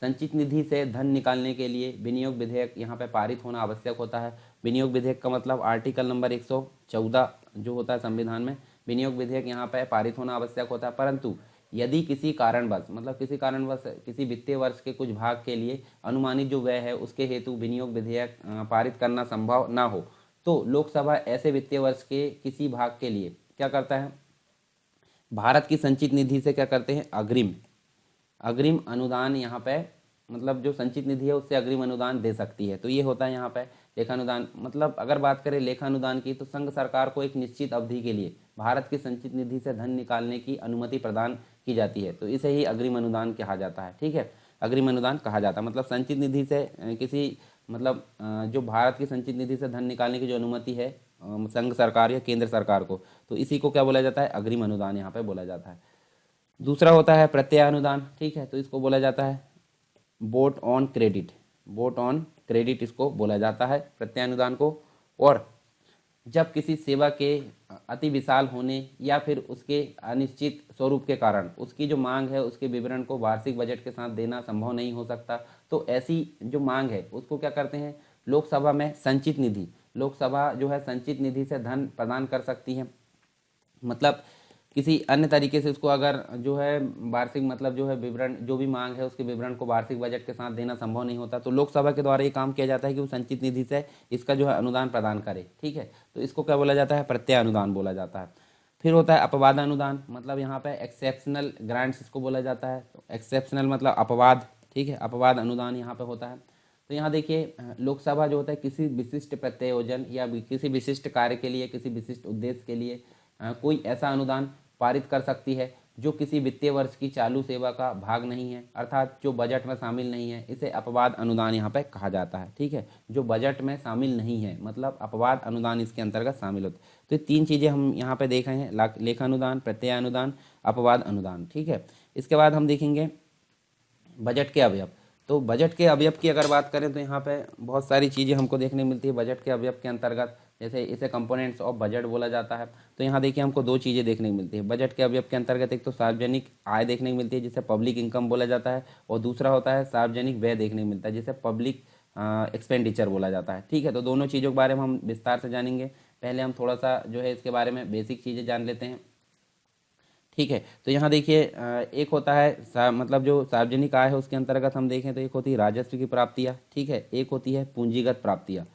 संचित निधि से धन निकालने के लिए विनियोग विधेयक यहाँ पे पारित होना आवश्यक होता है। विनियोग विधेयक का मतलब आर्टिकल नंबर 114 जो होता है संविधान में, विनियोग विधेयक यहाँ पे पारित होना आवश्यक होता है। परंतु यदि किसी कारणवश मतलब किसी वित्तीय वर्ष के कुछ भाग के लिए अनुमानित जो व्यय है उसके हेतु विनियोग विधेयक पारित करना संभव ना हो, तो लोकसभा ऐसे वित्तीय वर्ष के किसी भाग के लिए क्या करता है, भारत की संचित निधि से क्या करते हैं, अग्रिम अनुदान यहाँ पे, मतलब जो संचित निधि है उससे अग्रिम अनुदान दे सकती है। तो ये होता है यहाँ पे लेखानुदान। मतलब अगर बात करें लेखानुदान की, तो संघ सरकार को एक निश्चित अवधि के लिए भारत की संचित निधि से धन निकालने की अनुमति प्रदान की जाती है, तो इसे ही अग्रिम अनुदान कहा जाता है, ठीक है, अग्रिम अनुदान कहा जाता है। मतलब संचित निधि से किसी मतलब जो भारत की संचित निधि से धन निकालने की जो अनुमति है संघ सरकार या केंद्र सरकार को, तो इसी को क्या बोला जाता है, अग्रिम अनुदान यहाँ पे बोला जाता है। दूसरा होता है प्रत्ययानुदान, ठीक है, तो इसको बोला जाता है vote on credit, vote on credit इसको बोला जाता है प्रत्ययानुदान को। और जब किसी सेवा के अति विशाल होने या फिर उसके अनिश्चित स्वरूप के कारण उसकी जो मांग है उसके विवरण को वार्षिक बजट के साथ देना संभव नहीं हो सकता, तो ऐसी जो मांग है उसको क्या करते हैं, लोकसभा में संचित निधि, लोकसभा जो है संचित निधि से धन प्रदान कर सकती है। मतलब किसी अन्य तरीके से उसको अगर जो है वार्षिक मतलब जो है विवरण जो भी मांग है उसके विवरण को वार्षिक बजट के साथ देना संभव नहीं होता, तो लोकसभा के द्वारा ये काम किया जाता है कि वो संचित निधि से इसका जो है अनुदान प्रदान करे, ठीक है, तो इसको क्या बोला जाता है, प्रत्यय अनुदान बोला जाता है। फिर होता है अपवाद अनुदान, मतलब यहाँ पे एक्सेप्शनल ग्रांट्स इसको बोला जाता है, तो एक्सेप्शनल मतलब अपवाद, ठीक है, अपवाद अनुदान यहाँ पे होता है। तो यहाँ देखिए लोकसभा जो होता है किसी विशिष्ट प्रत्यायोजन या किसी विशिष्ट कार्य के लिए, किसी विशिष्ट उद्देश्य के लिए कोई ऐसा अनुदान पारित कर सकती है जो किसी वित्तीय वर्ष की चालू सेवा का भाग नहीं है, अर्थात जो बजट में शामिल नहीं है, इसे अपवाद अनुदान यहाँ पे कहा जाता है, ठीक है, जो बजट में शामिल नहीं है मतलब अपवाद अनुदान इसके अंतर्गत शामिल होते हैं। तो ये तीन चीज़ें हम यहाँ पे देख रहे हैं, लेखानुदान, प्रत्ययानुदान, अपवाद अनुदान, ठीक है। इसके बाद हम देखेंगे बजट के अवयव। तो बजट के अवयव की अगर बात करें तो यहाँ पे बहुत सारी चीज़ें हमको देखने मिलती है बजट के अवयव के अंतर्गत, जैसे इसे कंपोनेंट्स ऑफ बजट बोला जाता है। तो यहाँ देखिए हमको दो चीज़ें देखने को मिलती है बजट के अवयव के अंतर्गत, एक तो सार्वजनिक आय देखने को मिलती है जिसे पब्लिक इनकम बोला जाता है, और दूसरा होता है सार्वजनिक व्यय देखने को मिलता है जिसे पब्लिक एक्सपेंडिचर बोला जाता है, ठीक है। तो दोनों चीज़ों के बारे में हम विस्तार से जानेंगे। पहले हम थोड़ा सा जो है इसके बारे में बेसिक चीज़ें जान लेते हैं, ठीक है। तो यहाँ देखिए एक होता है मतलब जो सार्वजनिक आय है उसके अंतर्गत हम देखें तो एक होती है राजस्व की प्राप्तियाँ, ठीक है, एक होती है पूंजीगत प्राप्तियाँ।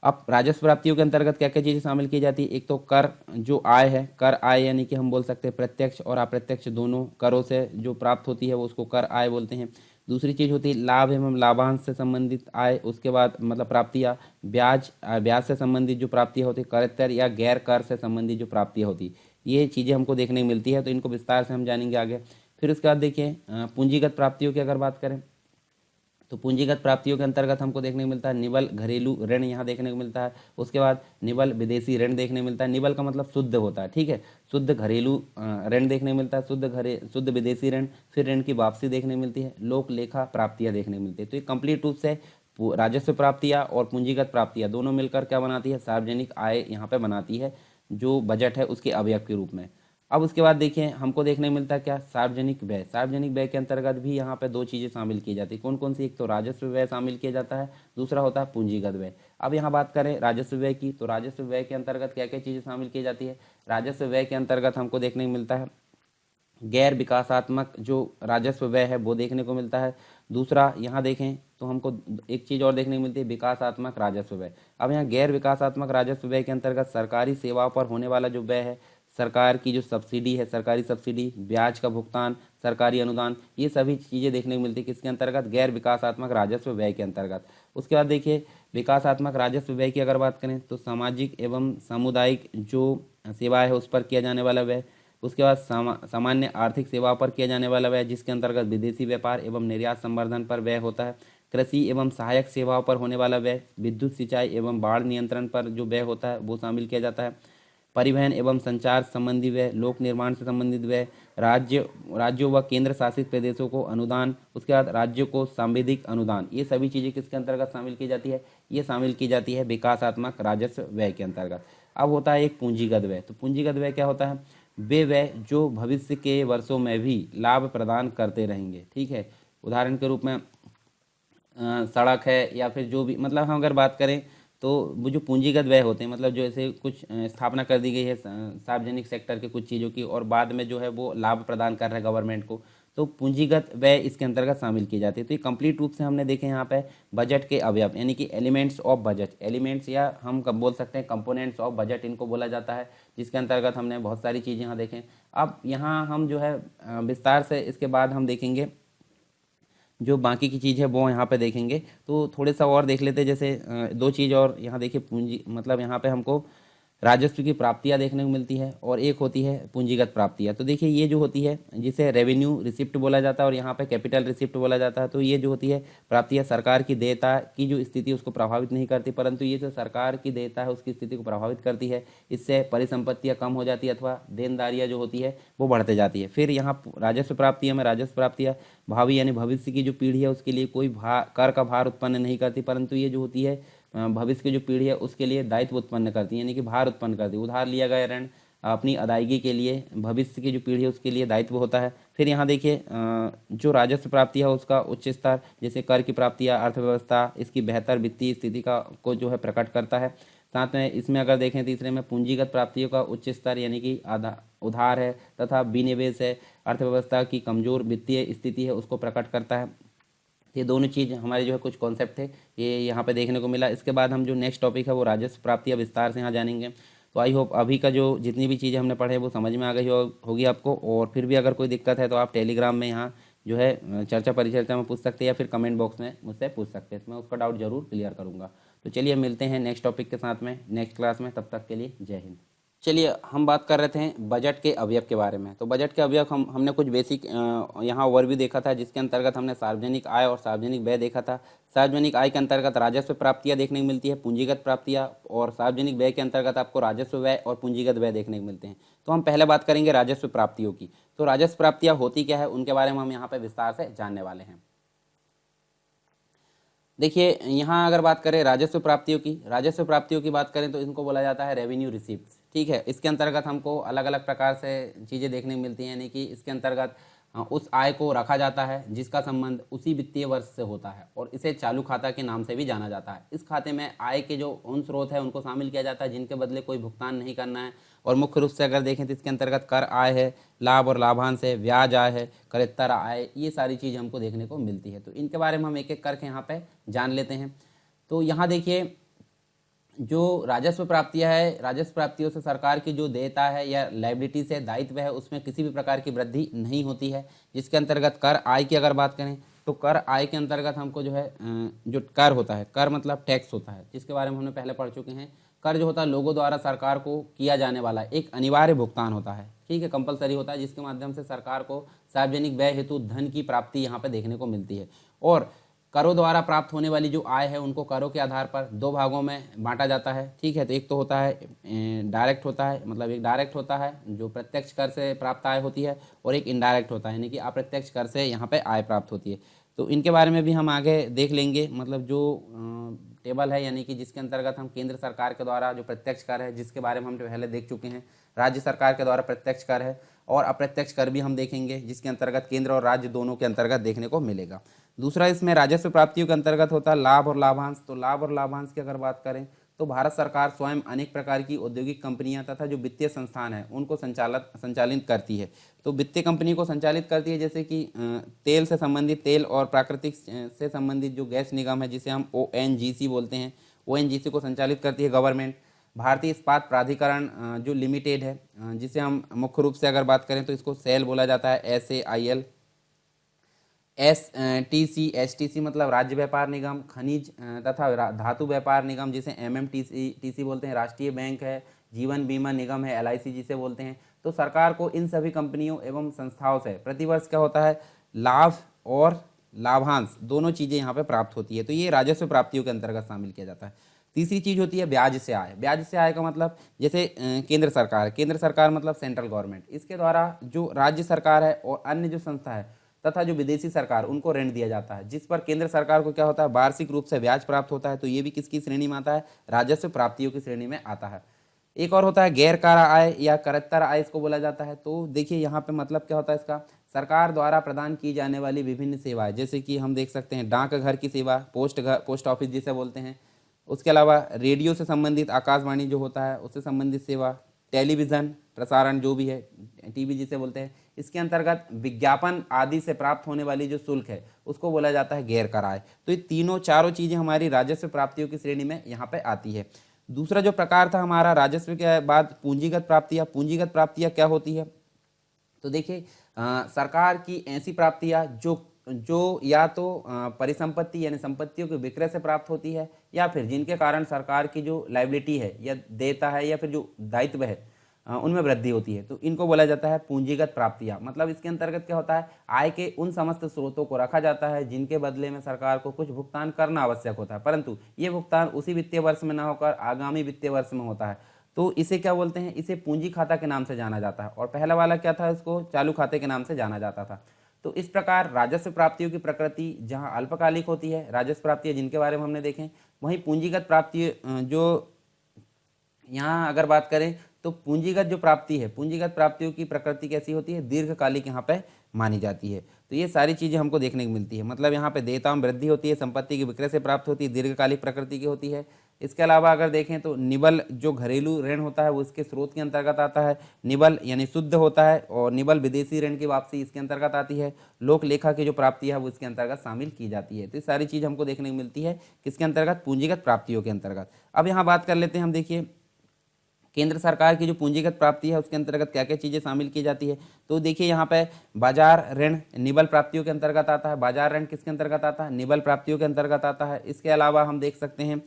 अब राजस्व प्राप्तियों के अंतर्गत क्या क्या चीज़ें शामिल की जाती है, एक तो कर जो आय है, कर आय यानी कि हम बोल सकते हैं प्रत्यक्ष और अप्रत्यक्ष दोनों करों से जो प्राप्त होती है वो उसको कर आय बोलते हैं। दूसरी चीज़ होती है लाभ एवं लाभांश से संबंधित आय, उसके बाद मतलब प्राप्तियाँ, ब्याज से संबंधित जो प्राप्तियाँ होती है, करेत्तर या गैर कर से संबंधित जो प्राप्तियाँ होती है, ये चीज़ें हमको देखने को मिलती है, तो इनको विस्तार से हम जानेंगे आगे। फिर उसके बाद देखिए पूंजीगत प्राप्तियों की अगर बात करें तो पूंजीगत प्राप्तियों के अंतर्गत हमको देखने को मिलता है निवल घरेलू ऋण यहाँ देखने को मिलता है, उसके बाद निवल विदेशी ऋण देखने को मिलता है, निवल का मतलब शुद्ध होता है, ठीक है, शुद्ध घरेलू ऋण देखने को मिलता है, शुद्ध विदेशी ऋण, फिर ऋण की वापसी देखने को मिलती है, लोक लेखा प्राप्तियाँ देखने को मिलती है। तो ये कंप्लीट रूप से राजस्व प्राप्तियाँ और पूंजीगत प्राप्तियाँ दोनों मिलकर क्या बनाती है, सार्वजनिक आय यहाँ पे बनाती है जो बजट है उसके अवयव के रूप में। अब उसके बाद देखिए हमको देखने को मिलता है क्या, सार्वजनिक व्यय। सार्वजनिक व्यय के अंतर्गत भी यहाँ पे दो चीज़ें शामिल की जाती है, कौन कौन सी, एक तो राजस्व व्यय शामिल किया जाता है, दूसरा होता है पूंजीगत व्यय। अब यहाँ बात करें राजस्व व्यय की, तो राजस्व व्यय के अंतर्गत क्या क्या चीज़ें शामिल की जाती है, राजस्व व्यय के अंतर्गत हमको देखने को मिलता है गैर विकासात्मक जो राजस्व व्यय है वो देखने को मिलता है। दूसरा यहाँ देखें तो हमको एक चीज़ और देखने को मिलती है विकासात्मक राजस्व व्यय। अब यहाँ गैर विकासात्मक राजस्व व्यय के अंतर्गत सरकारी सेवाओं पर होने वाला जो व्यय है, सरकार की जो सब्सिडी है, सरकारी सब्सिडी, ब्याज का भुगतान, सरकारी अनुदान, ये सभी चीज़ें देखने को मिलती है किसके अंतर्गत, गैर विकासात्मक राजस्व व्यय के अंतर्गत। उसके बाद देखिए विकासात्मक राजस्व व्यय की अगर बात करें तो सामाजिक एवं सामुदायिक जो सेवाएं है उस पर किया जाने वाला व्यय, उसके बाद सामान्य आर्थिक सेवाओं पर किया जाने वाला व्यय जिसके अंतर्गत विदेशी व्यापार एवं निर्यात संवर्धन पर व्यय होता है, कृषि एवं सहायक सेवाओं पर होने वाला व्यय, विद्युत सिंचाई एवं बाढ़ नियंत्रण पर जो व्यय होता है वो शामिल किया जाता है, परिवहन एवं संचार संबंधी व्यय, लोक निर्माण से संबंधित व्यय, राज्यों व केंद्र शासित प्रदेशों को अनुदान, उसके बाद राज्यों को सांविधिक अनुदान, ये सभी चीज़ें किसके अंतर्गत शामिल की जाती है, ये शामिल की जाती है विकासात्मक राजस्व व्यय के अंतर्गत। अब होता है एक पूंजीगत व्यय। तो पूंजीगत व्यय क्या होता है, वे व्यय जो भविष्य के वर्षों में भी लाभ प्रदान करते रहेंगे, ठीक है। उदाहरण के रूप में सड़क है या फिर जो भी मतलब हम अगर बात करें तो वो जो पूंजीगत व्यय होते हैं मतलब जो ऐसे कुछ स्थापना कर दी गई है सार्वजनिक सेक्टर के कुछ चीज़ों की और बाद में जो है वो लाभ प्रदान कर रहा है गवर्नमेंट को, तो पूंजीगत व्यय इसके अंतर्गत शामिल की जाती है। तो ये कंप्लीट रूप से हमने देखे यहाँ पे बजट के अवयव यानी कि एलिमेंट्स ऑफ बजट, एलिमेंट्स या हम कब बोल सकते हैं कंपोनेंट्स ऑफ बजट इनको बोला जाता है, जिसके अंतर्गत हमने बहुत सारी चीज़ें यहाँ देखें। अब यहाँ हम जो है विस्तार से इसके बाद हम देखेंगे जो बाकी की चीज़ है वो यहाँ पे देखेंगे। तो थोड़े सा और देख लेते हैं, जैसे दो चीज़ और यहाँ देखिए पूंजी मतलब यहाँ पे हमको राजस्व की प्राप्तियां देखने को मिलती है और एक होती है पूंजीगत प्राप्तियां। तो देखिए ये जो होती है जिसे रेवेन्यू रिसिप्ट बोला जाता है और यहाँ पे कैपिटल रिसिप्ट बोला जाता है। तो ये जो होती है प्राप्तियां सरकार की देयता की जो स्थिति उसको प्रभावित नहीं करती, परंतु ये जो सरकार की देयता है उसकी स्थिति को प्रभावित करती है। इससे परिसंपत्तियां कम हो जाती है अथवा देनदारियां जो होती है वो बढ़ते जाती है। फिर यहाँ राजस्व प्राप्तियां में राजस्व प्राप्तियां भावी यानी भविष्य की जो पीढ़ी है उसके लिए कोई कर का भार उत्पन्न नहीं करती, परंतु ये जो होती है भविष्य की जो पीढ़ी है उसके लिए दायित्व उत्पन्न करती है, यानी कि भार उत्पन्न करती है। उधार लिया गया ऋण अपनी अदायगी के लिए भविष्य की जो पीढ़ी है उसके लिए दायित्व होता है। फिर यहाँ देखिए जो राजस्व प्राप्ति है उसका उच्च स्तर, जैसे कर की प्राप्तियाँ अर्थव्यवस्था इसकी बेहतर वित्तीय स्थिति को जो है प्रकट करता है। साथ में इसमें अगर देखें तीसरे में पूंजीगत प्राप्तियों का उच्च स्तर यानी कि उधार है तथा विनिवेश है, अर्थव्यवस्था की कमजोर वित्तीय स्थिति है उसको प्रकट करता है। ये दोनों चीज़ हमारे जो है कुछ कॉन्सेप्ट थे ये यहाँ पे देखने को मिला। इसके बाद हम जो नेक्स्ट टॉपिक है वो राजस्व प्राप्तियाँ विस्तार से यहाँ जानेंगे। तो आई होप अभी का जो जितनी भी चीज़ें हमने पढ़े वो समझ में आ गई होगी आपको। और फिर भी अगर कोई दिक्कत है तो आप टेलीग्राम में यहाँ जो है चर्चा परिचर्चा में पूछ सकते हैं या फिर कमेंट बॉक्स में मुझसे पूछ सकते हैं, मैं उसका डाउट जरूर क्लियर करूँगा। तो चलिए मिलते हैं नेक्स्ट टॉपिक के साथ में नेक्स्ट क्लास में, तब तक के लिए जय हिंद। चलिए हम बात कर रहे थे बजट के अवयव के बारे में। तो बजट के अवयव हमने कुछ बेसिक यहाँ ओवरव्यू देखा था, जिसके अंतर्गत हमने सार्वजनिक आय और सार्वजनिक व्यय देखा था। सार्वजनिक आय के अंतर्गत राजस्व प्राप्तियाँ देखने को मिलती है, पूंजीगत प्राप्तियाँ, और सार्वजनिक व्यय के अंतर्गत आपको राजस्व व्यय और पूंजीगत व्यय देखने को मिलते हैं। तो हम पहले बात करेंगे राजस्व प्राप्तियों की। तो राजस्व प्राप्तियाँ होती क्या है उनके बारे में हम यहाँ पर विस्तार से जानने वाले हैं। देखिए यहाँ अगर बात करें राजस्व प्राप्तियों की बात करें तो इनको बोला जाता है रेवेन्यू रिसीप्ट्स। ठीक है, इसके अंतर्गत हमको अलग अलग प्रकार से चीज़ें देखने को मिलती हैं, यानी कि इसके अंतर्गत उस आय को रखा जाता है जिसका संबंध उसी वित्तीय वर्ष से होता है और इसे चालू खाता के नाम से भी जाना जाता है। इस खाते में आय के जो उन स्रोत है उनको शामिल किया जाता है जिनके बदले कोई भुगतान नहीं करना है। और मुख्य रूप से अगर देखें तो इसके अंतर्गत कर आय है, लाभ और लाभांश है, ब्याज आय है, करेत्तर आय, ये सारी चीज़ हमको देखने को मिलती है। तो इनके बारे में हम एक एक करके यहाँ पे जान लेते हैं। तो यहाँ देखिए जो राजस्व प्राप्तियाँ है, राजस्व प्राप्तियों से सरकार की जो देयता है या लायबिलिटी से दायित्व है उसमें किसी भी प्रकार की वृद्धि नहीं होती है। जिसके अंतर्गत कर आय की अगर बात करें तो कर आय के अंतर्गत हमको जो है जो कर होता है, कर मतलब टैक्स होता है, जिसके बारे में हमने पहले पढ़ चुके हैं। कर जो होता है लोगों द्वारा सरकार को किया जाने वाला एक अनिवार्य भुगतान होता है, ठीक है, कंपलसरी होता है, जिसके माध्यम से सरकार को सार्वजनिक व्यय हेतु धन की प्राप्ति यहाँ पे देखने को मिलती है। और करों द्वारा प्राप्त होने वाली जो आय है उनको करों के आधार पर दो भागों में बांटा जाता है। ठीक है, तो एक तो होता है डायरेक्ट होता है, मतलब एक डायरेक्ट होता है जो प्रत्यक्ष कर से प्राप्त आय होती है, और एक इनडायरेक्ट होता है यानी कि अप्रत्यक्ष कर से यहाँ पे आय प्राप्त होती है। तो इनके बारे में भी हम आगे देख लेंगे। मतलब जो टेबल है यानी कि जिसके अंतर्गत हम केंद्र सरकार के द्वारा जो प्रत्यक्ष कर है जिसके बारे में हम पहले देख चुके हैं, राज्य सरकार के द्वारा प्रत्यक्ष कर है, और अप्रत्यक्ष कर भी हम देखेंगे जिसके अंतर्गत केंद्र और राज्य दोनों के अंतर्गत देखने को मिलेगा। दूसरा इसमें राजस्व प्राप्तियों के अंतर्गत होता है लाभ और लाभांश। तो लाभ और लाभांश की अगर बात करें तो भारत सरकार स्वयं अनेक प्रकार की औद्योगिक कंपनियां तथा जो वित्तीय संस्थान है उनको संचालित करती है। तो वित्तीय कंपनी को संचालित करती है जैसे कि तेल से संबंधित, तेल और प्राकृतिक से संबंधित जो गैस निगम है जिसे हम ONGC बोलते हैं, ONGC को संचालित करती है गवर्नमेंट। भारतीय इस्पात प्राधिकरण जो लिमिटेड है जिसे हम मुख्य रूप से अगर बात करें तो इसको सेल बोला जाता है, SAIL। STC मतलब राज्य व्यापार निगम, खनिज तथा धातु व्यापार निगम जिसे MMTC बोलते हैं, राष्ट्रीय बैंक है, जीवन बीमा निगम है, LIC जिसे बोलते हैं। तो सरकार को इन सभी कंपनियों एवं संस्थाओं से प्रतिवर्ष क्या होता है, लाभ और लाभांश दोनों चीज़ें यहाँ पे प्राप्त होती है। तो ये राजस्व प्राप्तियों के अंतर्गत शामिल किया जाता है। तीसरी चीज़ होती है ब्याज से आय। ब्याज से आय का मतलब जैसे केंद्र सरकार मतलब सेंट्रल गवर्नमेंट, इसके द्वारा जो राज्य सरकार है और अन्य जो संस्था है तथा जो विदेशी सरकार उनको ऋण दिया जाता है, जिस पर केंद्र सरकार को क्या होता है, वार्षिक रूप से ब्याज प्राप्त होता है। तो ये भी किसकी श्रेणी में आता है, राजस्व प्राप्तियों की श्रेणी में आता है। एक और होता है गैर कर आय या करेत्तर आय इसको बोला जाता है। तो देखिए यहाँ पे मतलब क्या होता है इसका, सरकार द्वारा प्रदान की जाने वाली विभिन्न सेवाएं, जैसे कि हम देख सकते हैं डाकघर की सेवा, पोस्ट ऑफिस जिसे बोलते हैं, उसके अलावा रेडियो से संबंधित आकाशवाणी जो होता है उससे संबंधित सेवा, टेलीविज़न प्रसारण जो भी है, TV जिसे बोलते हैं, इसके अंतर्गत विज्ञापन आदि से प्राप्त होने वाली जो शुल्क है उसको बोला जाता है गैर कर आय। तो ये चारों चीज़ें हमारी राजस्व प्राप्तियों की श्रेणी में यहाँ पे आती है। दूसरा जो प्रकार था हमारा राजस्व के बाद पूंजीगत प्राप्तियाँ। पूंजीगत प्राप्तियाँ क्या होती है, तो देखिए सरकार की ऐसी प्राप्तियाँ जो जो या तो परिसंपत्ति यानी संपत्तियों के विक्रय से प्राप्त होती है, या फिर जिनके कारण सरकार की जो लाइबिलिटी है या देयता है या फिर जो दायित्व है उनमें वृद्धि होती है, तो इनको बोला जाता है पूंजीगत प्राप्तियां। मतलब इसके अंतर्गत क्या होता है, आय के उन समस्त स्रोतों को रखा जाता है जिनके बदले में सरकार को कुछ भुगतान करना आवश्यक होता है, परंतु ये भुगतान उसी वित्तीय वर्ष में न होकर आगामी वित्तीय वर्ष में होता है। तो इसे क्या बोलते हैं, इसे पूंजी खाता के नाम से जाना जाता है। और पहला वाला क्या था, इसको चालू खाते के नाम से जाना जाता था। तो इस प्रकार राजस्व प्राप्तियों की प्रकृति जहां अल्पकालिक होती है, राजस्व प्राप्तियां जिनके बारे में हमने देखें, वहीं पूंजीगत प्राप्ति जो यहाँ अगर बात करें तो पूंजीगत जो प्राप्ति है, पूंजीगत प्राप्तियों की प्रकृति कैसी होती है, दीर्घकालिक यहाँ पे मानी जाती है। तो ये सारी चीज़ें हमको देखने को मिलती है। मतलब यहाँ पे देयता में वृद्धि होती है, संपत्ति की विक्रय से प्राप्त होती है, दीर्घकालिक प्रकृति की होती है। इसके अलावा अगर देखें तो निबल जो घरेलू ऋण होता है वो इसके स्रोत के अंतर्गत आता है। निबल यानी शुद्ध होता है, और निबल विदेशी ऋण की वापसी इसके अंतर्गत आती है। लोक लेखा की जो प्राप्ति है वो इसके अंतर्गत शामिल की जाती है। तो ये सारी चीज़ हमको देखने को मिलती है किसके अंतर्गत, पूंजीगत प्राप्तियों के अंतर्गत। अब यहाँ बात कर लेते हैं हम, देखिए केंद्र सरकार की जो पूंजीगत प्राप्ति है उसके अंतर्गत क्या क्या चीज़ें शामिल की जाती है। तो देखिए यहाँ पे बाजार ऋण निबल प्राप्तियों के अंतर्गत आता है। बाजार ऋण किसके अंतर्गत आता है, निबल प्राप्तियों के अंतर्गत आता है। इसके अलावा हम देख सकते हैं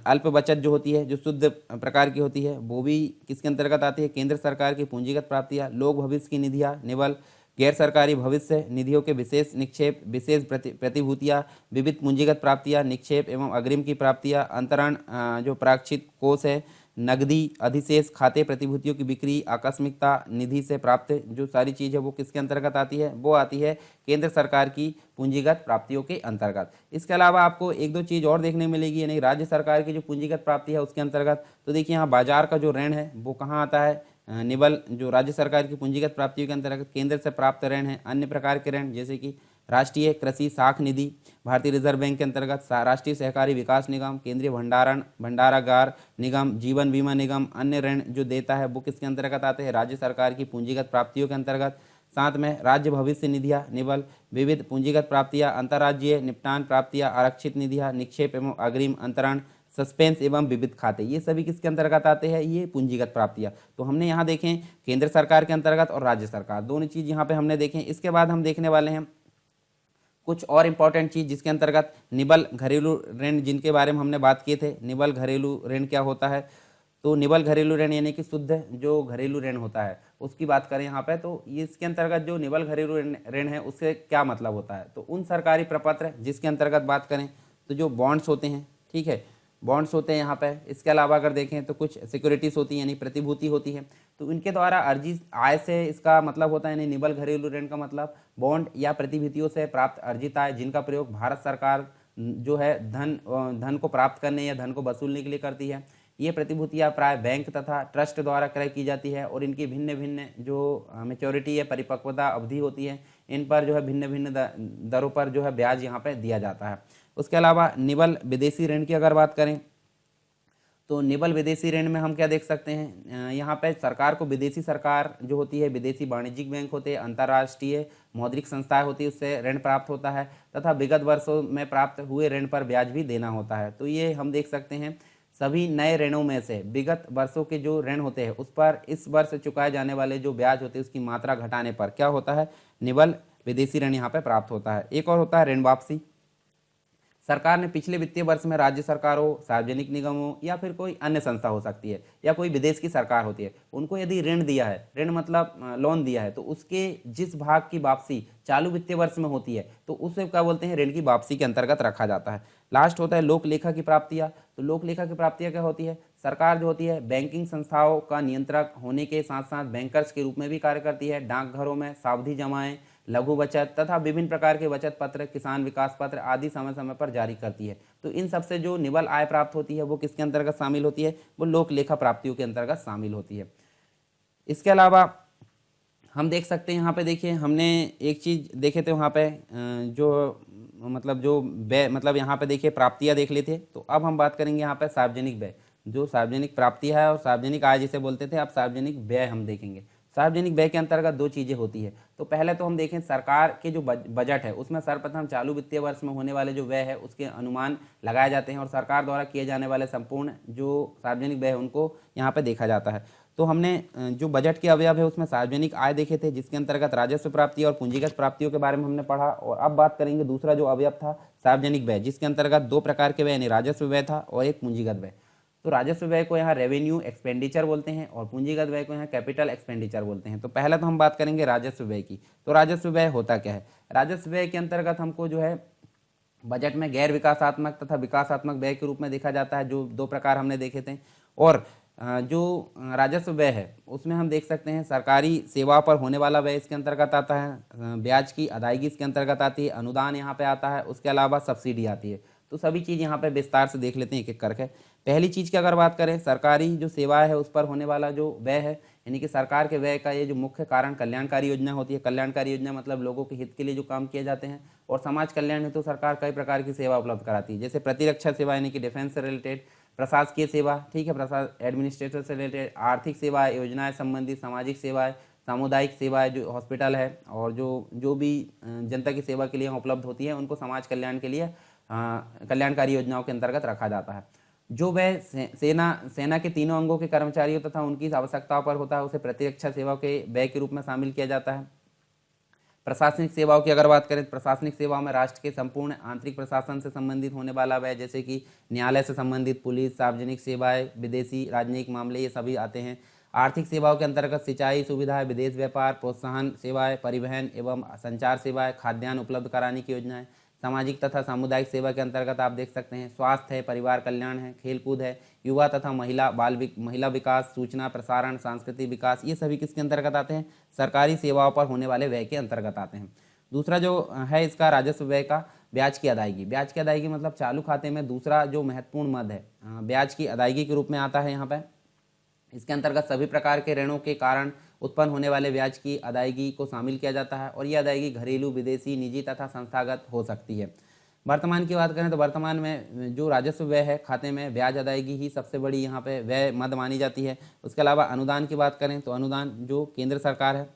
अल्प बचत जो होती है, जो शुद्ध प्रकार की होती है, वो भी किसके अंतर्गत आती है, केंद्र सरकार की पूंजीगत प्राप्तियाँ। लोक भविष्य की निधियाँ निबल, गैर सरकारी भविष्य निधियों के विशेष निक्षेप, विशेष प्रतिभूतियाँ, विविध पूंजीगत प्राप्तियाँ, निक्षेप एवं अग्रिम की प्राप्तियाँ, अंतरण जो प्राक्षित कोष है, नकदी अधिशेष, खाते प्रतिभूतियों की बिक्री, आकस्मिकता निधि से प्राप्त जो सारी चीज़ है वो किसके अंतर्गत आती है, वो आती है केंद्र सरकार की पूंजीगत प्राप्तियों के अंतर्गत। इसके अलावा आपको एक दो चीज़ और देखने मिलेगी, यानी राज्य सरकार की जो पूंजीगत प्राप्ति है उसके अंतर्गत। तो देखिए यहाँ बाजार का जो ऋण है वो कहाँ आता है, निबल जो राज्य सरकार की पूंजीगत प्राप्तियों के अंतर्गत केंद्र से प्राप्त ऋण है। अन्य प्रकार के ऋण जैसे कि राष्ट्रीय कृषि साख निधि, भारतीय रिजर्व बैंक के अंतर्गत राष्ट्रीय सहकारी विकास निगम, केंद्रीय भंडारागार निगम, जीवन बीमा निगम, अन्य ऋण जो देता है वो किसके अंतर्गत आते हैं, राज्य सरकार की पूंजीगत प्राप्तियों के अंतर्गत। साथ में राज्य भविष्य निधियाँ निबल, विविध पूंजीगत प्राप्तियाँ, अंतर्राज्यीय निपटान प्राप्तियाँ, आरक्षित निधियाँ, निक्षेप एवं अग्रिम, अंतरण, सस्पेंस एवं विविध खाते, ये सभी किसके अंतर्गत आते हैं, ये पूंजीगत प्राप्तियाँ। तो हमने यहाँ देखें केंद्र सरकार के अंतर्गत और राज्य सरकार, दोनों चीज़ यहाँ पे हमने देखें। इसके बाद हम देखने वाले हैं कुछ और इम्पॉर्टेंट चीज़ जिसके अंतर्गत निबल घरेलू ऋण जिनके बारे में हमने बात किए थे। निबल घरेलू ऋण क्या होता है, तो निबल घरेलू ऋण यानी कि शुद्ध जो घरेलू ऋण होता है उसकी बात करें यहाँ पे, तो ये इसके अंतर्गत जो निबल घरेलू ऋण है उससे क्या मतलब होता है, तो उन सरकारी प्रपत्र जिसके अंतर्गत बात करें तो जो बॉन्ड्स होते हैं, ठीक है, बॉन्ड्स होते हैं यहाँ पे। इसके अलावा अगर देखें तो कुछ सिक्योरिटीज़ होती हैं यानी प्रतिभूति होती है, तो इनके द्वारा अर्जित आय से इसका मतलब होता है, यानी निबल घरेलू ऋण का मतलब बॉन्ड या प्रतिभूतियों से प्राप्त अर्जित आय जिनका प्रयोग भारत सरकार जो है धन को प्राप्त करने या धन को वसूलने के लिए करती है। ये प्रतिभूतियाँ प्राय बैंक तथा ट्रस्ट द्वारा क्रय की जाती है और इनकी भिन्न भिन्न जो मेच्योरिटी है, परिपक्वता अवधि होती है, इन पर जो है भिन्न भिन्न दरों पर जो है ब्याज यहाँ पे दिया जाता है। उसके अलावा निबल विदेशी ऋण की अगर बात करें तो निबल विदेशी ऋण में हम क्या देख सकते हैं, यहाँ पे सरकार को विदेशी सरकार जो होती है, विदेशी वाणिज्यिक बैंक होते हैं, अंतर्राष्ट्रीय मौद्रिक संस्थाएं होती है, उससे ऋण प्राप्त होता है तथा विगत वर्षों में प्राप्त हुए ऋण पर ब्याज भी देना होता है। तो ये हम देख सकते हैं सभी नए ऋणों में से विगत वर्षों के जो ऋण होते हैं उस पर इस वर्ष चुकाए जाने वाले जो ब्याज होते हैं उसकी मात्रा घटाने पर क्या होता है, निबल विदेशी ऋण यहाँ पे प्राप्त होता है। एक और होता है ऋण वापसी। सरकार ने पिछले वित्तीय वर्ष में राज्य सरकारों, सार्वजनिक निगमों या फिर कोई अन्य संस्था हो सकती है या कोई विदेश की सरकार होती है, उनको यदि ऋण दिया है, ऋण मतलब लोन दिया है, तो उसके जिस भाग की वापसी चालू वित्तीय वर्ष में होती है तो उसे क्या बोलते हैं, ऋण की वापसी के अंतर्गत रखा जाता है। लास्ट होता है लोक लेखा की प्राप्तियाँ। तो लोक लेखा की प्राप्तियाँ क्या होती है, सरकार जो होती है बैंकिंग संस्थाओं का नियंत्रक होने के साथ साथ बैंकर्स के रूप में भी कार्य करती है। डाकघरों में सावधि जमाएं, लघु बचत तथा विभिन्न प्रकार के बचत पत्र, किसान विकास पत्र आदि समय समय पर जारी करती है। तो इन सबसे जो निबल आय प्राप्त होती है वो किसके अंतर्गत शामिल होती है, वो लोक लेखा प्राप्तियों के अंतर्गत शामिल होती है। इसके अलावा हम देख सकते हैं यहाँ पे, देखिए हमने एक चीज़ देखे थे वहाँ पे जो मतलब यहाँ पे देखिए प्राप्तियाँ देख लेते। तो अब हम बात करेंगे यहाँ पे सार्वजनिक व्यय, जो सार्वजनिक प्राप्तियाँ है और सार्वजनिक आय जिसे बोलते थे, अब सार्वजनिक व्यय हम देखेंगे। सार्वजनिक व्यय के अंतर्गत दो चीज़ें होती है। तो पहले तो हम देखें सरकार के जो बजट है उसमें सर्वप्रथम चालू वित्तीय वर्ष में होने वाले जो व्यय है उसके अनुमान लगाए जाते हैं और सरकार द्वारा किए जाने वाले संपूर्ण जो सार्वजनिक व्यय है उनको यहाँ पे देखा जाता है। तो हमने जो बजट के अवयव है उसमें सार्वजनिक आय देखे थे, जिसके अंतर्गत राजस्व प्राप्ति और पूंजीगत प्राप्तियों के बारे में हमने पढ़ा। और अब बात करेंगे दूसरा जो अवयव था सार्वजनिक व्यय, जिसके अंतर्गत दो प्रकार के व्यय यानी राजस्व व्यय था और एक पूंजीगत व्यय। तो राजस्व व्यय को यहाँ रेवेन्यू एक्सपेंडिचर बोलते हैं और पूंजीगत व्यय को यहाँ कैपिटल एक्सपेंडिचर बोलते हैं। तो पहले तो हम बात करेंगे राजस्व व्यय की। तो राजस्व व्यय होता क्या है? राजस्व व्यय के अंतर्गत हमको जो है बजट में गैर विकासात्मक तथा विकासात्मक व्यय के रूप में देखा जाता है, जो दो प्रकार हमने देखे थे। और जो राजस्व व्यय है उसमें हम देख सकते हैं सरकारी सेवा पर होने वाला व्यय इसके अंतर्गत आता है, ब्याज की अदायगी इसके अंतर्गत आती है, अनुदान यहाँ पे आता है, उसके अलावा सब्सिडी आती है। तो सभी चीज़ यहाँ पे विस्तार से देख लेते हैं एक एक करके। पहली चीज़ की अगर बात करें, सरकारी जो सेवा है उस पर होने वाला जो व्यय है, यानी कि सरकार के व्यय का ये जो मुख्य कारण कल्याणकारी योजना होती है। कल्याणकारी योजना मतलब लोगों के हित के लिए जो काम किए जाते हैं। और समाज कल्याण हेतु सरकार कई प्रकार की सेवा उपलब्ध कराती है, जैसे प्रतिरक्षा सेवा यानी कि डिफेंस से रिलेटेड, प्रशासकीय सेवा, ठीक है, एडमिनिस्ट्रेटर से रिलेटेड, आर्थिक सेवा, योजनाएं संबंधित, सामाजिक सेवाएं, सामुदायिक सेवाएं जो हॉस्पिटल है और जो भी जनता की सेवा के लिए उपलब्ध होती है उनको समाज कल्याण के लिए कल्याणकारी योजनाओं के अंतर्गत रखा जाता है। जो वह सेना के तीनों अंगों के कर्मचारियों तथा उनकी आवश्यकताओं पर होता है उसे प्रतिरक्षा सेवा के व्यय के रूप में शामिल किया जाता है। प्रशासनिक सेवाओं की अगर बात करें, प्रशासनिक सेवाओं में राष्ट्र के संपूर्ण आंतरिक प्रशासन से संबंधित होने वाला व्यय, जैसे कि न्यायालय से संबंधित, पुलिस, सार्वजनिक सेवाएं, विदेशी राजनयिक मामले, ये सभी आते हैं। आर्थिक सेवाओं के अंतर्गत सिंचाई सुविधाएं, विदेश व्यापार, प्रोत्साहन सेवाएं, परिवहन एवं संचार सेवाएं, खाद्यान्न उपलब्ध कराने की योजनाएं। सामाजिक तथा सामुदायिक सेवा के अंतर्गत आप देख सकते हैं स्वास्थ्य है, परिवार कल्याण है, खेलकूद है, युवा तथा महिला विकास, सूचना प्रसारण, सांस्कृतिक विकास, ये सभी किसके अंतर्गत आते हैं? सरकारी सेवाओं पर होने वाले व्यय के अंतर्गत आते हैं। दूसरा जो है इसका राजस्व व्यय का, ब्याज की अदायगी। ब्याज की अदायगी मतलब चालू खाते में दूसरा जो महत्वपूर्ण मद है ब्याज की अदायगी के रूप में आता है यहाँ पर। इसके अंतर्गत सभी प्रकार के ऋणों के कारण उत्पन्न होने वाले ब्याज की अदायगी को शामिल किया जाता है और यह अदायगी घरेलू, विदेशी, निजी तथा संस्थागत हो सकती है। वर्तमान की बात करें तो वर्तमान में जो राजस्व व्यय है खाते में ब्याज अदायगी ही सबसे बड़ी यहाँ पे व्यय मद मानी जाती है। उसके अलावा अनुदान की बात करें तो अनुदान जो केंद्र सरकार है,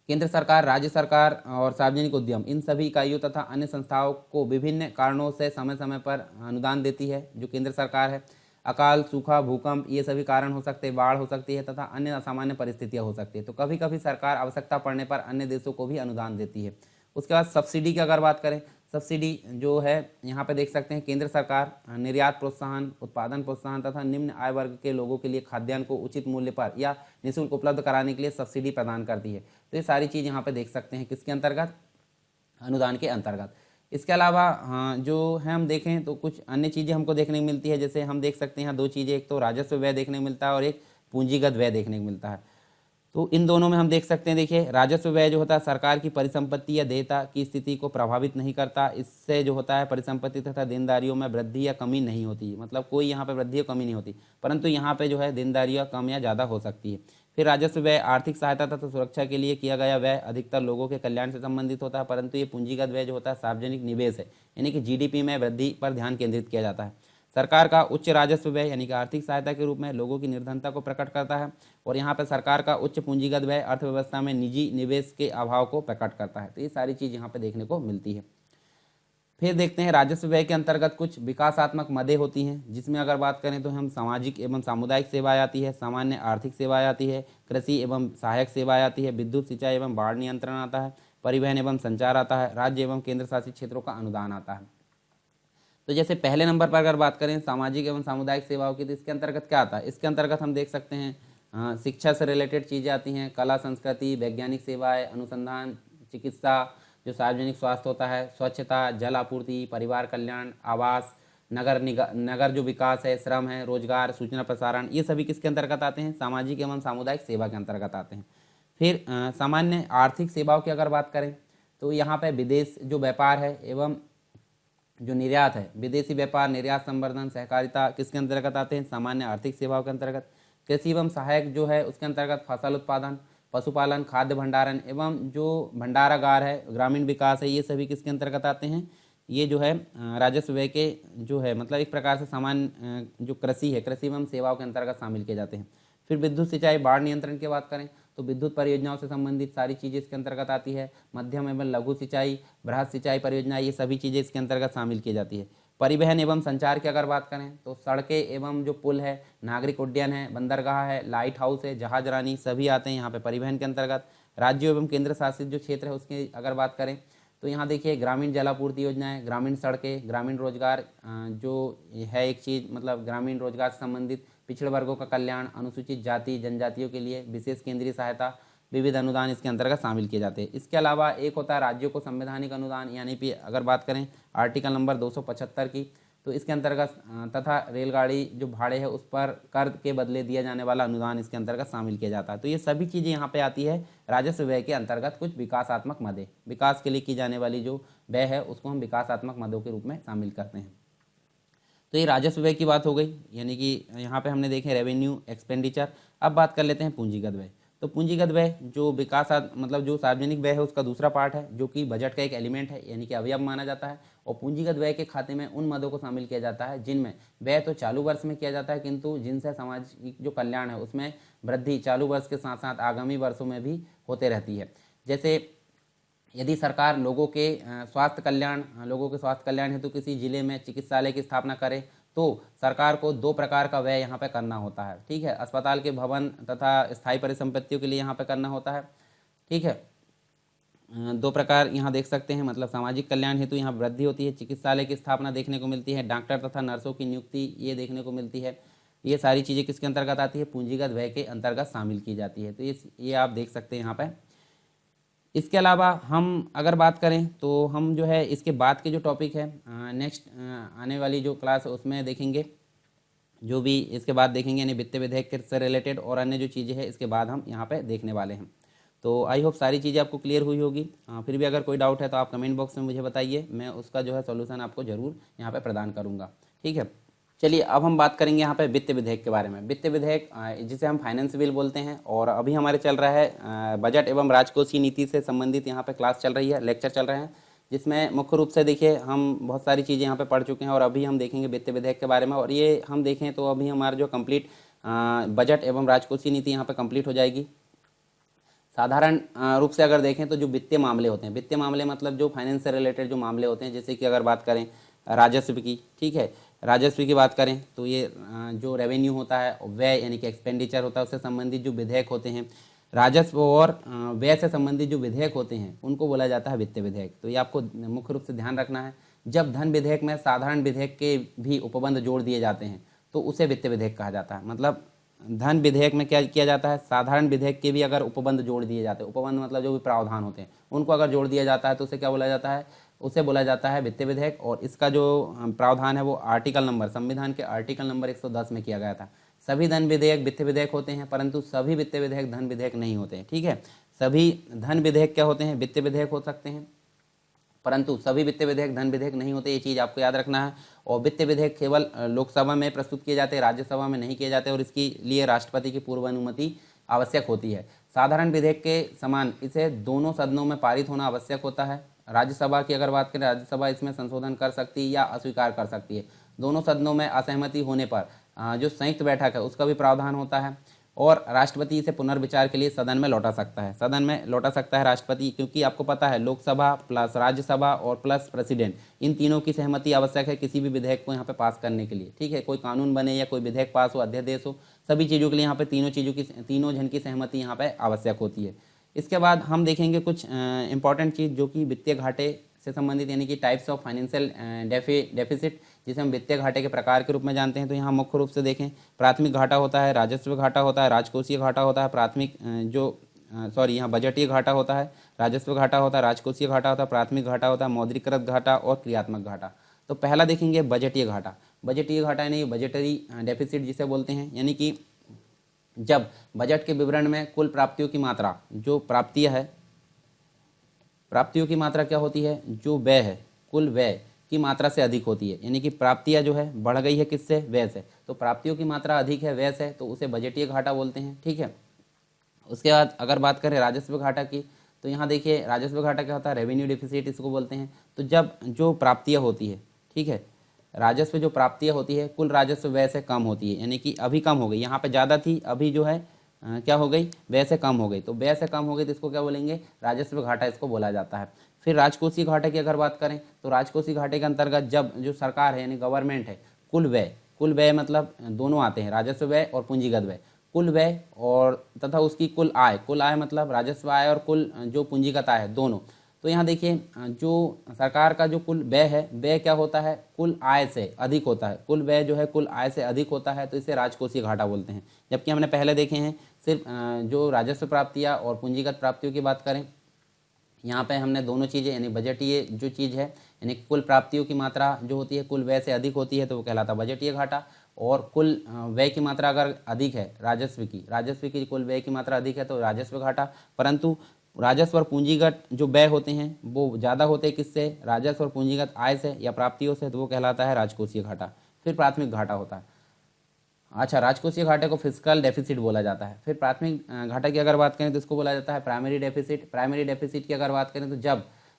केंद्र सरकार, राज्य सरकार और सार्वजनिक उद्यम, इन सभी इकाइयों तथा अन्य संस्थाओं को विभिन्न कारणों से समय समय पर अनुदान देती है जो केंद्र सरकार है। अकाल, सूखा, भूकंप, ये सभी कारण हो सकते हैं, बाढ़ हो सकती है तथा अन्य असामान्य परिस्थितियां हो सकती है। तो कभी कभी सरकार आवश्यकता पड़ने पर अन्य देशों को भी अनुदान देती है। उसके बाद सब्सिडी की अगर बात करें, सब्सिडी जो है यहाँ पे देख सकते हैं केंद्र सरकार निर्यात प्रोत्साहन, उत्पादन प्रोत्साहन तथा निम्न आय वर्ग के लोगों के लिए खाद्यान्न को उचित मूल्य पर या निःशुल्क उपलब्ध कराने के लिए सब्सिडी प्रदान करती है। तो ये सारी चीज़ यहाँ पे देख सकते हैं किसके अंतर्गत? अनुदान के अंतर्गत। इसके अलावा जो है हम देखें तो कुछ अन्य चीज़ें हमको देखने को मिलती है, जैसे हम देख सकते हैं यहाँ दो चीज़ें, एक तो राजस्व व्यय देखने को मिलता है और एक पूंजीगत व्यय देखने को मिलता है। तो इन दोनों में हम देख सकते हैं, देखिए राजस्व व्यय जो होता है सरकार की परिसंपत्ति या देयता की स्थिति को प्रभावित नहीं करता। इससे जो होता है परिसंपत्ति तथा देनदारियों में वृद्धि या कमी नहीं होती, मतलब कोई यहाँ पे वृद्धि या कमी नहीं होती, परंतु यहाँ पे जो है देनदारियाँ कम या ज़्यादा हो सकती है। फिर राजस्व व्यय आर्थिक सहायता तथा सुरक्षा के लिए किया गया व्यय अधिकतर लोगों के कल्याण से संबंधित होता है, परंतु ये पूंजीगत व्यय जो होता है सार्वजनिक निवेश है, यानी कि जीडीपी में वृद्धि पर ध्यान केंद्रित किया जाता है। सरकार का उच्च राजस्व व्यय यानी कि आर्थिक सहायता के रूप में लोगों की निर्धनता को प्रकट करता है और यहाँ पर सरकार का उच्च पूंजीगत व्यय अर्थव्यवस्था में निजी निवेश के अभाव को प्रकट करता है। तो ये सारी चीज़ यहाँ पे देखने को मिलती है। फिर देखते हैं राजस्व व्यय के अंतर्गत कुछ विकासात्मक मदें होती हैं, जिसमें अगर बात करें तो हम सामाजिक एवं सामुदायिक सेवाएं आती है, सामान्य आर्थिक सेवाएं आती है, कृषि एवं सहायक सेवाएं आती है, विद्युत, सिंचाई एवं बाढ़ नियंत्रण आता है, परिवहन एवं संचार आता है, राज्य एवं केंद्र शासित क्षेत्रों का अनुदान आता है। तो जैसे पहले नंबर पर अगर बात करें सामाजिक एवं सामुदायिक सेवाओं की, तो इसके अंतर्गत क्या आता है? इसके अंतर्गत हम देख सकते हैं शिक्षा से रिलेटेड चीज़ें आती हैं, कला संस्कृति, वैज्ञानिक सेवाएं, अनुसंधान, चिकित्सा, जो सार्वजनिक स्वास्थ्य होता है, स्वच्छता, जल आपूर्ति, परिवार कल्याण, आवास, नगर जो विकास है, श्रम है, रोजगार, सूचना प्रसारण, ये सभी किसके अंतर्गत आते हैं? सामाजिक एवं सामुदायिक सेवा के अंतर्गत आते हैं। फिर सामान्य आर्थिक सेवाओं की अगर बात करें तो यहाँ पे विदेश जो व्यापार है एवं जो निर्यात है, विदेशी व्यापार, निर्यात संवर्धन, सहकारिता किसके अंतर्गत आते हैं? सामान्य आर्थिक सेवाओं के अंतर्गत। कृषि एवं सहायक जो है उसके अंतर्गत फसल उत्पादन, पशुपालन, खाद्य भंडारण एवं जो भंडारागार है, ग्रामीण विकास है, ये सभी किसके अंतर्गत आते हैं? ये जो है राजस्व व्यय के जो है मतलब एक प्रकार से सामान्य जो कृषि है, कृषि एवं सेवाओं के अंतर्गत शामिल किए जाते हैं। फिर विद्युत, सिंचाई, बाढ़ नियंत्रण की बात करें तो विद्युत परियोजनाओं से संबंधित सारी चीज़ें इसके अंतर्गत आती है। मध्यम एवं लघु सिंचाई, बृहद सिंचाई परियोजना, ये सभी चीज़ें इसके अंतर्गत शामिल की जाती है। परिवहन एवं संचार की अगर बात करें तो सड़कें एवं जो पुल है, नागरिक उड्डयन है, बंदरगाह है, लाइट हाउस है, जहाज रानी, सभी आते हैं यहाँ पे परिवहन के अंतर्गत। राज्यों एवं केंद्र शासित जो क्षेत्र है उसकी अगर बात करें तो यहाँ देखिए ग्रामीण जलापूर्ति योजनाएं, ग्रामीण सड़कें, ग्रामीण रोजगार जो है एक चीज़, मतलब ग्रामीण रोजगार से संबंधित, पिछड़े वर्गों का कल्याण, अनुसूचित जाति जनजातियों के लिए विशेष केंद्रीय सहायता, विविध अनुदान इसके अंतर्गत शामिल किए जाते हैं। इसके अलावा एक होता है राज्यों को संवैधानिक अनुदान, यानी कि अगर बात करें आर्टिकल नंबर 275 की, तो इसके अंतर्गत तथा रेलगाड़ी जो भाड़े है उस पर कर के बदले दिया जाने वाला अनुदान इसके अंतर्गत शामिल किया जाता है। तो ये सभी चीज़ें यहाँ पे आती है राजस्व व्यय के अंतर्गत। कुछ विकासात्मक मदें, विकास के लिए की जाने वाली जो व्यय है उसको हम विकासात्मक मदों के रूप में शामिल करते हैं। तो ये राजस्व व्यय की बात हो गई, यानी कि यहाँ पे हमने देखे रेवेन्यू एक्सपेंडिचर। अब बात कर लेते हैं पूंजीगत व्यय। तो पूंजीगत व्यय जो मतलब जो सार्वजनिक व्यय है उसका दूसरा पार्ट है, जो कि बजट का एक एलिमेंट है, यानी कि अवयव माना जाता है। और पूंजीगत व्यय के खाते में उन मदों को शामिल किया जाता है जिनमें व्यय तो चालू वर्ष में किया जाता है, किंतु जिनसे सामाजिक जो कल्याण है उसमें वृद्धि चालू वर्ष के साथ साथ आगामी वर्षों में भी होते रहती है। जैसे यदि सरकार लोगों के स्वास्थ्य कल्याण हेतु किसी जिले में चिकित्सालय की स्थापना करे तो सरकार को 2 प्रकार का व्यय यहाँ पे करना होता है, ठीक है। अस्पताल के भवन तथा स्थायी परिसंपत्तियों के लिए यहाँ पे करना होता है, ठीक है। 2 प्रकार यहाँ देख सकते हैं, मतलब सामाजिक कल्याण हेतु यहाँ वृद्धि होती है, चिकित्सालय की स्थापना देखने को मिलती है, डॉक्टर तथा नर्सों की नियुक्ति ये देखने को मिलती है। ये सारी चीज़ें किसके अंतर्गत आती है? पूंजीगत व्यय के अंतर्गत शामिल की जाती है। तो ये आप देख सकते हैं यहाँ पे। इसके अलावा हम अगर बात करें तो हम जो है इसके बाद के जो टॉपिक है नेक्स्ट आने वाली जो क्लास है उसमें देखेंगे, जो भी इसके बाद देखेंगे, यानी वित्त विधेयक से रिलेटेड और अन्य जो चीज़ें हैं इसके बाद हम यहाँ पे देखने वाले हैं। तो आई होप सारी चीज़ें आपको क्लियर हुई होगी। फिर भी अगर कोई डाउट है तो आप कमेंट बॉक्स में मुझे बताइए, मैं उसका जो है सॉल्यूशन आपको ज़रूर यहाँ पे प्रदान करूँगा, ठीक है। चलिए अब हम बात करेंगे यहाँ पे वित्त विधेयक के बारे में। वित्त विधेयक जिसे हम फाइनेंस बिल बोलते हैं, और अभी हमारे चल रहा है बजट एवं राजकोषीय नीति से संबंधित यहाँ पे क्लास चल रही है, लेक्चर चल रहे हैं, जिसमें मुख्य रूप से देखिए हम बहुत सारी चीज़ें यहाँ पे पढ़ चुके हैं और अभी हम देखेंगे वित्त विधेयक के बारे में। और ये हम देखें तो अभी हमारा जो कंप्लीट बजट एवं राजकोषीय नीति यहाँ पर कंप्लीट हो जाएगी। साधारण रूप से अगर देखें तो जो वित्तीय मामले होते हैं, वित्तीय मामले मतलब जो फाइनेंस से रिलेटेड जो मामले होते हैं, जैसे कि अगर बात करें राजस्व की, ठीक है, राजस्व की बात करें तो ये जो रेवेन्यू होता है, व्यय यानी कि एक्सपेंडिचर होता है, उससे संबंधित जो विधेयक होते हैं, राजस्व और व्यय से संबंधित जो विधेयक होते हैं उनको बोला जाता है वित्त विधेयक। तो ये आपको मुख्य रूप से ध्यान रखना है। जब धन विधेयक में साधारण विधेयक के भी उपबंध जोड़ दिए जाते हैं तो उसे वित्त विधेयक कहा जाता है। मतलब धन विधेयक में क्या किया जाता है, साधारण विधेयक के भी अगर उपबंध जोड़ दिए जाते हैं, उपबंध मतलब जो भी प्रावधान होते हैं उनको अगर जोड़ दिया जाता है तो उसे क्या बोला जाता है, उसे बोला जाता है वित्त विधेयक। और इसका जो प्रावधान है वो आर्टिकल नंबर, संविधान के आर्टिकल नंबर 110 में किया गया था। सभी धन विधेयक वित्त विधेयक होते हैं, परंतु सभी वित्त विधेयक धन विधेयक नहीं होते हैं, ठीक है। सभी धन विधेयक क्या होते हैं, वित्त विधेयक हो सकते हैं, परंतु सभी वित्त विधेयक धन विधेयक नहीं होते, ये चीज़ आपको याद रखना है। और वित्त विधेयक केवल लोकसभा में प्रस्तुत किए जाते हैं, राज्यसभा में नहीं किए जाते, और इसके लिए राष्ट्रपति की पूर्व अनुमति आवश्यक होती है। साधारण विधेयक के समान इसे दोनों सदनों में पारित होना आवश्यक होता है। राज्यसभा की अगर बात करें, राज्यसभा इसमें संशोधन कर सकती है या अस्वीकार कर सकती है। दोनों सदनों में असहमति होने पर जो संयुक्त बैठक है उसका भी प्रावधान होता है। और राष्ट्रपति इसे पुनर्विचार के लिए सदन में लौटा सकता है, सदन में लौटा सकता है राष्ट्रपति, क्योंकि आपको पता है लोकसभा प्लस राज्यसभा और प्लस प्रेसिडेंट, इन तीनों की सहमति आवश्यक है किसी भी विधेयक को यहाँ पे पास करने के लिए, ठीक है। कोई कानून बने या कोई विधेयक पास हो, अध्यादेश हो, सभी चीज़ों के लिए यहाँ पे तीनों जन की सहमति यहाँ पे आवश्यक होती है। इसके बाद हम देखेंगे कुछ इंपॉर्टेंट चीज़ जो कि वित्तीय घाटे से संबंधित, यानी कि टाइप्स ऑफ फाइनेंशियल डेफिसिट, जिसे हम वित्तीय घाटे के प्रकार के रूप में जानते हैं। तो यहाँ मुख्य रूप से देखें, प्राथमिक घाटा होता है, राजस्व घाटा होता है, राजकोषीय घाटा होता है, यहाँ बजटीय घाटा होता है, राजस्व घाटा होता है, राजकोषीय घाटा होता है, प्राथमिक घाटा होता है, मौद्रिकृत घाटा और क्रियात्मक घाटा। तो पहला देखेंगे बजटीय घाटा। बजटीय घाटा यानी बजटरी डेफिसिट जिसे बोलते हैं, यानी कि जब बजट के विवरण में कुल प्राप्तियों की मात्रा, जो प्राप्तियों की मात्रा क्या होती है, जो व्यय है, कुल व्यय की मात्रा से अधिक होती है, यानी कि प्राप्तियां जो है बढ़ गई है किससे, व्यय से। तो प्राप्तियों की मात्रा अधिक है व्यय से, तो उसे बजटीय घाटा बोलते हैं, ठीक है। उसके बाद अगर बात करें राजस्व घाटा की, तो यहाँ देखिए राजस्व घाटा क्या होता है, रेवेन्यू डिफिसिट इसको बोलते हैं। तो जब जो प्राप्तियाँ होती है, ठीक है, राजस्व जो प्राप्तियाँ होती है कुल राजस्व व्यय से कम होती है, यानी कि अभी कम हो गई, यहाँ पे ज़्यादा थी, अभी जो है क्या हो गई, व्यय से कम हो गई। तो व्यय से कम हो गई तो इसको क्या बोलेंगे, राजस्व घाटा इसको बोला जाता है। फिर राजकोषीय घाटे की अगर बात करें तो राजकोषीय घाटे के अंतर्गत जब जो सरकार है यानी गवर्नमेंट है, कुल व्यय मतलब दोनों आते हैं, राजस्व व्यय और पूंजीगत व्यय। कुल व्यय और तथा उसकी कुल आय मतलब राजस्व आय और कुल जो पूंजीगत आय है दोनों। तो यहाँ देखिए जो सरकार का जो कुल व्यय है, व्यय क्या होता है, कुल आय से अधिक होता है। कुल व्यय जो है कुल आय से अधिक होता है, तो इसे राजकोषीय घाटा बोलते हैं। जबकि हमने पहले देखे हैं सिर्फ जो राजस्व प्राप्तियाँ और पूंजीगत प्राप्तियों की बात करें, यहाँ पे हमने दोनों चीज़ें यानी बजटीय जो चीज़ है यानी कुल प्राप्तियों की मात्रा जो होती है कुल व्यय से अधिक होती है तो वो कहलाता है बजटीय घाटा। और कुल व्यय की मात्रा अगर अधिक है राजस्व की कुल व्यय की मात्रा अधिक है तो राजस्व घाटा। परंतु राजस्व और पूंजीगत जो व्यय होते हैं वो ज़्यादा होते हैं किससे, राजस्व और पूंजीगत आय से या प्राप्तियों से, तो वो कहलाता है राजकोषीय घाटा। फिर प्राथमिक घाटा होता है। अच्छा, राजकोषीय घाटे को फिस्कल डेफिसिट बोला जाता है। फिर प्राथमिक घाटा की अगर बात करें तो इसको बोला जाता है प्राइमरी डेफिसिट। प्राइमरी डेफिसिट की अगर बात करें तो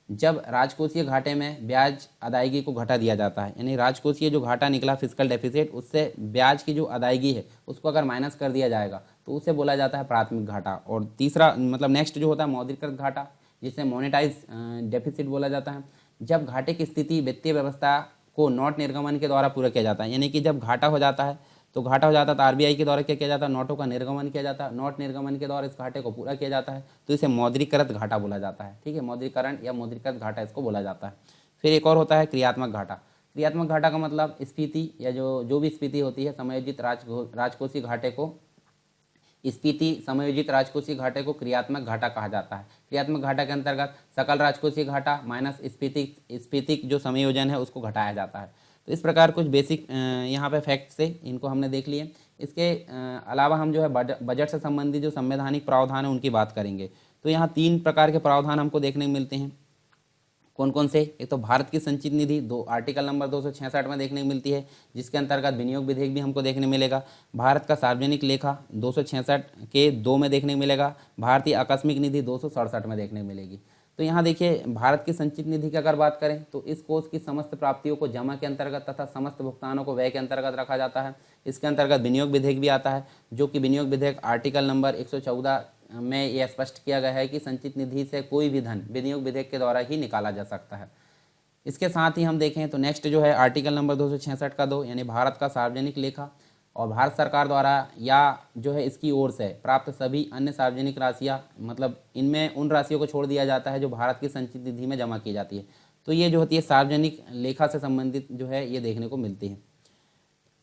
जब राजकोषीय घाटे में ब्याज अदायगी को घटा दिया जाता है, यानी राजकोषीय जो घाटा निकला फिस्कल डेफिसिट, उससे ब्याज की जो अदायगी है उसको अगर माइनस कर दिया जाएगा तो उसे बोला जाता है प्राथमिक घाटा। और तीसरा मतलब नेक्स्ट जो होता है मौद्रिकृत घाटा, जिसे मोनेटाइज डेफिसिट बोला जाता है। जब घाटे की स्थिति वित्तीय व्यवस्था को नोट निर्गमन के द्वारा पूरा किया जाता है, यानी कि जब घाटा हो जाता है तो आरबीआई के द्वारा क्या किया जाता है, नोटों का निर्गमन किया जाता है। नोट निर्गमन के द्वारा इस घाटे को पूरा किया जाता है, तो इसे मौद्रीकृत घाटा बोला जाता है। ठीक है, मौद्रीकरण या मौद्रीकृत घाटा इसको बोला जाता है। फिर एक और होता है क्रियात्मक घाटा। क्रियात्मक घाटा का मतलब स्फीति या जो भी स्फीति होती है समायोजित राजकोषीय घाटे को समायोजित राजकोषीय घाटे को क्रियात्मक घाटा कहा जाता है। क्रियात्मक घाटा के अंतर्गत सकल राजकोषीय घाटा माइनस स्फीतिक जो समायोजन है उसको घटाया जाता है। तो इस प्रकार कुछ बेसिक यहाँ पे फैक्ट्स थे, इनको हमने देख लिए। इसके अलावा हम जो है बजट से संबंधित जो संवैधानिक प्रावधान है उनकी बात करेंगे। तो यहाँ 3 प्रकार के प्रावधान हमको देखने को मिलते हैं। कौन कौन से, एक तो भारत की संचित निधि आर्टिकल नंबर 266 में देखने को मिलती है, जिसके अंतर्गत विनियोग विधेयक भी हमको देखने मिलेगा। भारत का सार्वजनिक लेखा 266 के 2 में देखने को मिलेगा। भारतीय आकस्मिक निधि 267 में देखने को मिलेगी। तो यहाँ देखिए भारत की संचित निधि की अगर बात करें तो इस कोष की समस्त प्राप्तियों को जमा के अंतर्गत तथा समस्त भुगतानों को व्यय के अंतर्गत रखा जाता है। इसके अंतर्गत विनियोग विधेयक भी आता है, जो कि विनियोग विधेयक आर्टिकल नंबर 114 में यह स्पष्ट किया गया है कि संचित निधि से कोई भी धन विनियोग विधेयक के द्वारा ही निकाला जा सकता है। इसके साथ ही हम देखें तो नेक्स्ट जो है आर्टिकल नंबर 266 का 2 यानी भारत का सार्वजनिक लेखा और भारत सरकार द्वारा या जो है इसकी ओर से प्राप्त सभी अन्य सार्वजनिक राशियाँ, मतलब इनमें उन राशियों को छोड़ दिया जाता है जो भारत की संचित निधि में जमा की जाती है। तो ये जो होती है सार्वजनिक लेखा से संबंधित जो है ये देखने को मिलती है।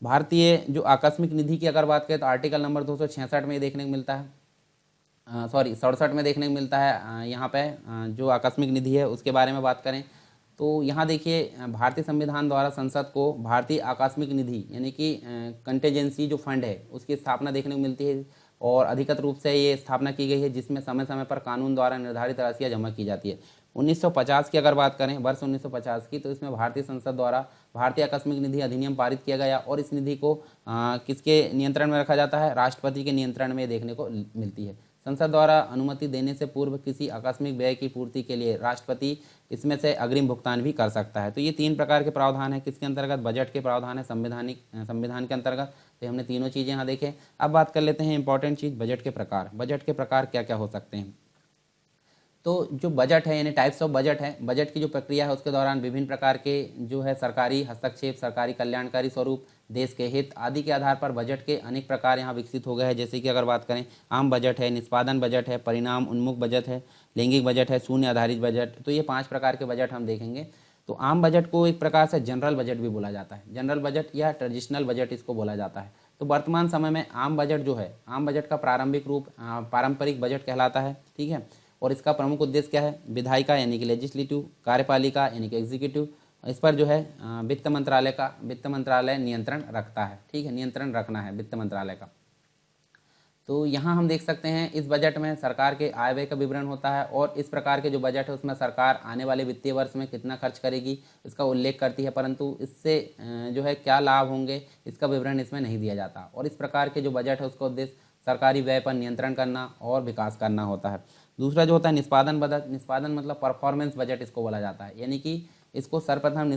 भारतीय जो आकस्मिक निधि की अगर बात करें तो आर्टिकल नंबर 266 में देखने को मिलता है, 67 में देखने को मिलता है। यहाँ पे जो आकस्मिक निधि है उसके बारे में बात करें तो यहाँ देखिए भारतीय संविधान द्वारा संसद को भारतीय आकस्मिक निधि यानी कि कंटेजेंसी जो फंड है उसकी स्थापना देखने को मिलती है और अधिकृत रूप से ये स्थापना की गई है, जिसमें समय समय पर कानून द्वारा निर्धारित राशियाँ जमा की जाती है। 1950 की अगर बात करें, वर्ष 1950 की, तो इसमें भारतीय संसद द्वारा भारतीय आकस्मिक निधि अधिनियम पारित किया गया और इस निधि को किसके नियंत्रण में रखा जाता है, राष्ट्रपति के नियंत्रण में देखने को मिलती है। संसद द्वारा अनुमति देने से पूर्व किसी आकस्मिक व्यय की पूर्ति के लिए राष्ट्रपति इसमें से अग्रिम भुगतान भी कर सकता है। तो ये 3 प्रकार के प्रावधान है किसके अंतर्गत, बजट के प्रावधान है संविधान के अंतर्गत। तो हमने तीनों चीज़ें यहाँ देखें। अब बात कर लेते हैं इंपॉर्टेंट चीज़ बजट के प्रकार। बजट के प्रकार क्या क्या हो सकते हैं। तो जो बजट है यानी टाइप्स ऑफ बजट है, बजट की जो प्रक्रिया है उसके दौरान विभिन्न प्रकार के जो है सरकारी हस्तक्षेप, सरकारी कल्याणकारी स्वरूप, देश के हित आदि के आधार पर बजट के अनेक प्रकार यहाँ विकसित हो गए हैं। जैसे कि अगर बात करें आम बजट है, निष्पादन बजट है, परिणाम उन्मुख बजट है, लैंगिक बजट है, शून्य आधारित बजट। तो ये 5 प्रकार के बजट हम देखेंगे। तो आम बजट को एक प्रकार से जनरल बजट भी बोला जाता है, जनरल बजट या ट्रेडिशनल बजट इसको बोला जाता है। तो वर्तमान समय में आम बजट जो है, आम बजट का प्रारंभिक रूप पारंपरिक बजट कहलाता है। ठीक है, और इसका प्रमुख उद्देश्य क्या है, विधायिका यानी कि लेजिस्लेटिव, कार्यपालिका यानी कि एग्जीक्यूटिव, इस पर जो है वित्त मंत्रालय नियंत्रण रखता है। ठीक है, नियंत्रण रखना है वित्त मंत्रालय का। तो यहाँ हम देख सकते हैं इस बजट में सरकार के आय व्यय का विवरण होता है और इस प्रकार के जो बजट है उसमें सरकार आने वाले वित्तीय वर्ष में कितना खर्च करेगी इसका उल्लेख करती है, परंतु इससे जो है क्या लाभ होंगे इसका विवरण इसमें नहीं दिया जाता। और इस प्रकार के जो बजट है उसका उद्देश्य सरकारी व्यय पर नियंत्रण करना और विकास करना होता है। दूसरा जो होता है निष्पादन बजट, निष्पादन मतलब परफॉर्मेंस बजट इसको बोला जाता है, यानी कि इसको सर्वप्रथम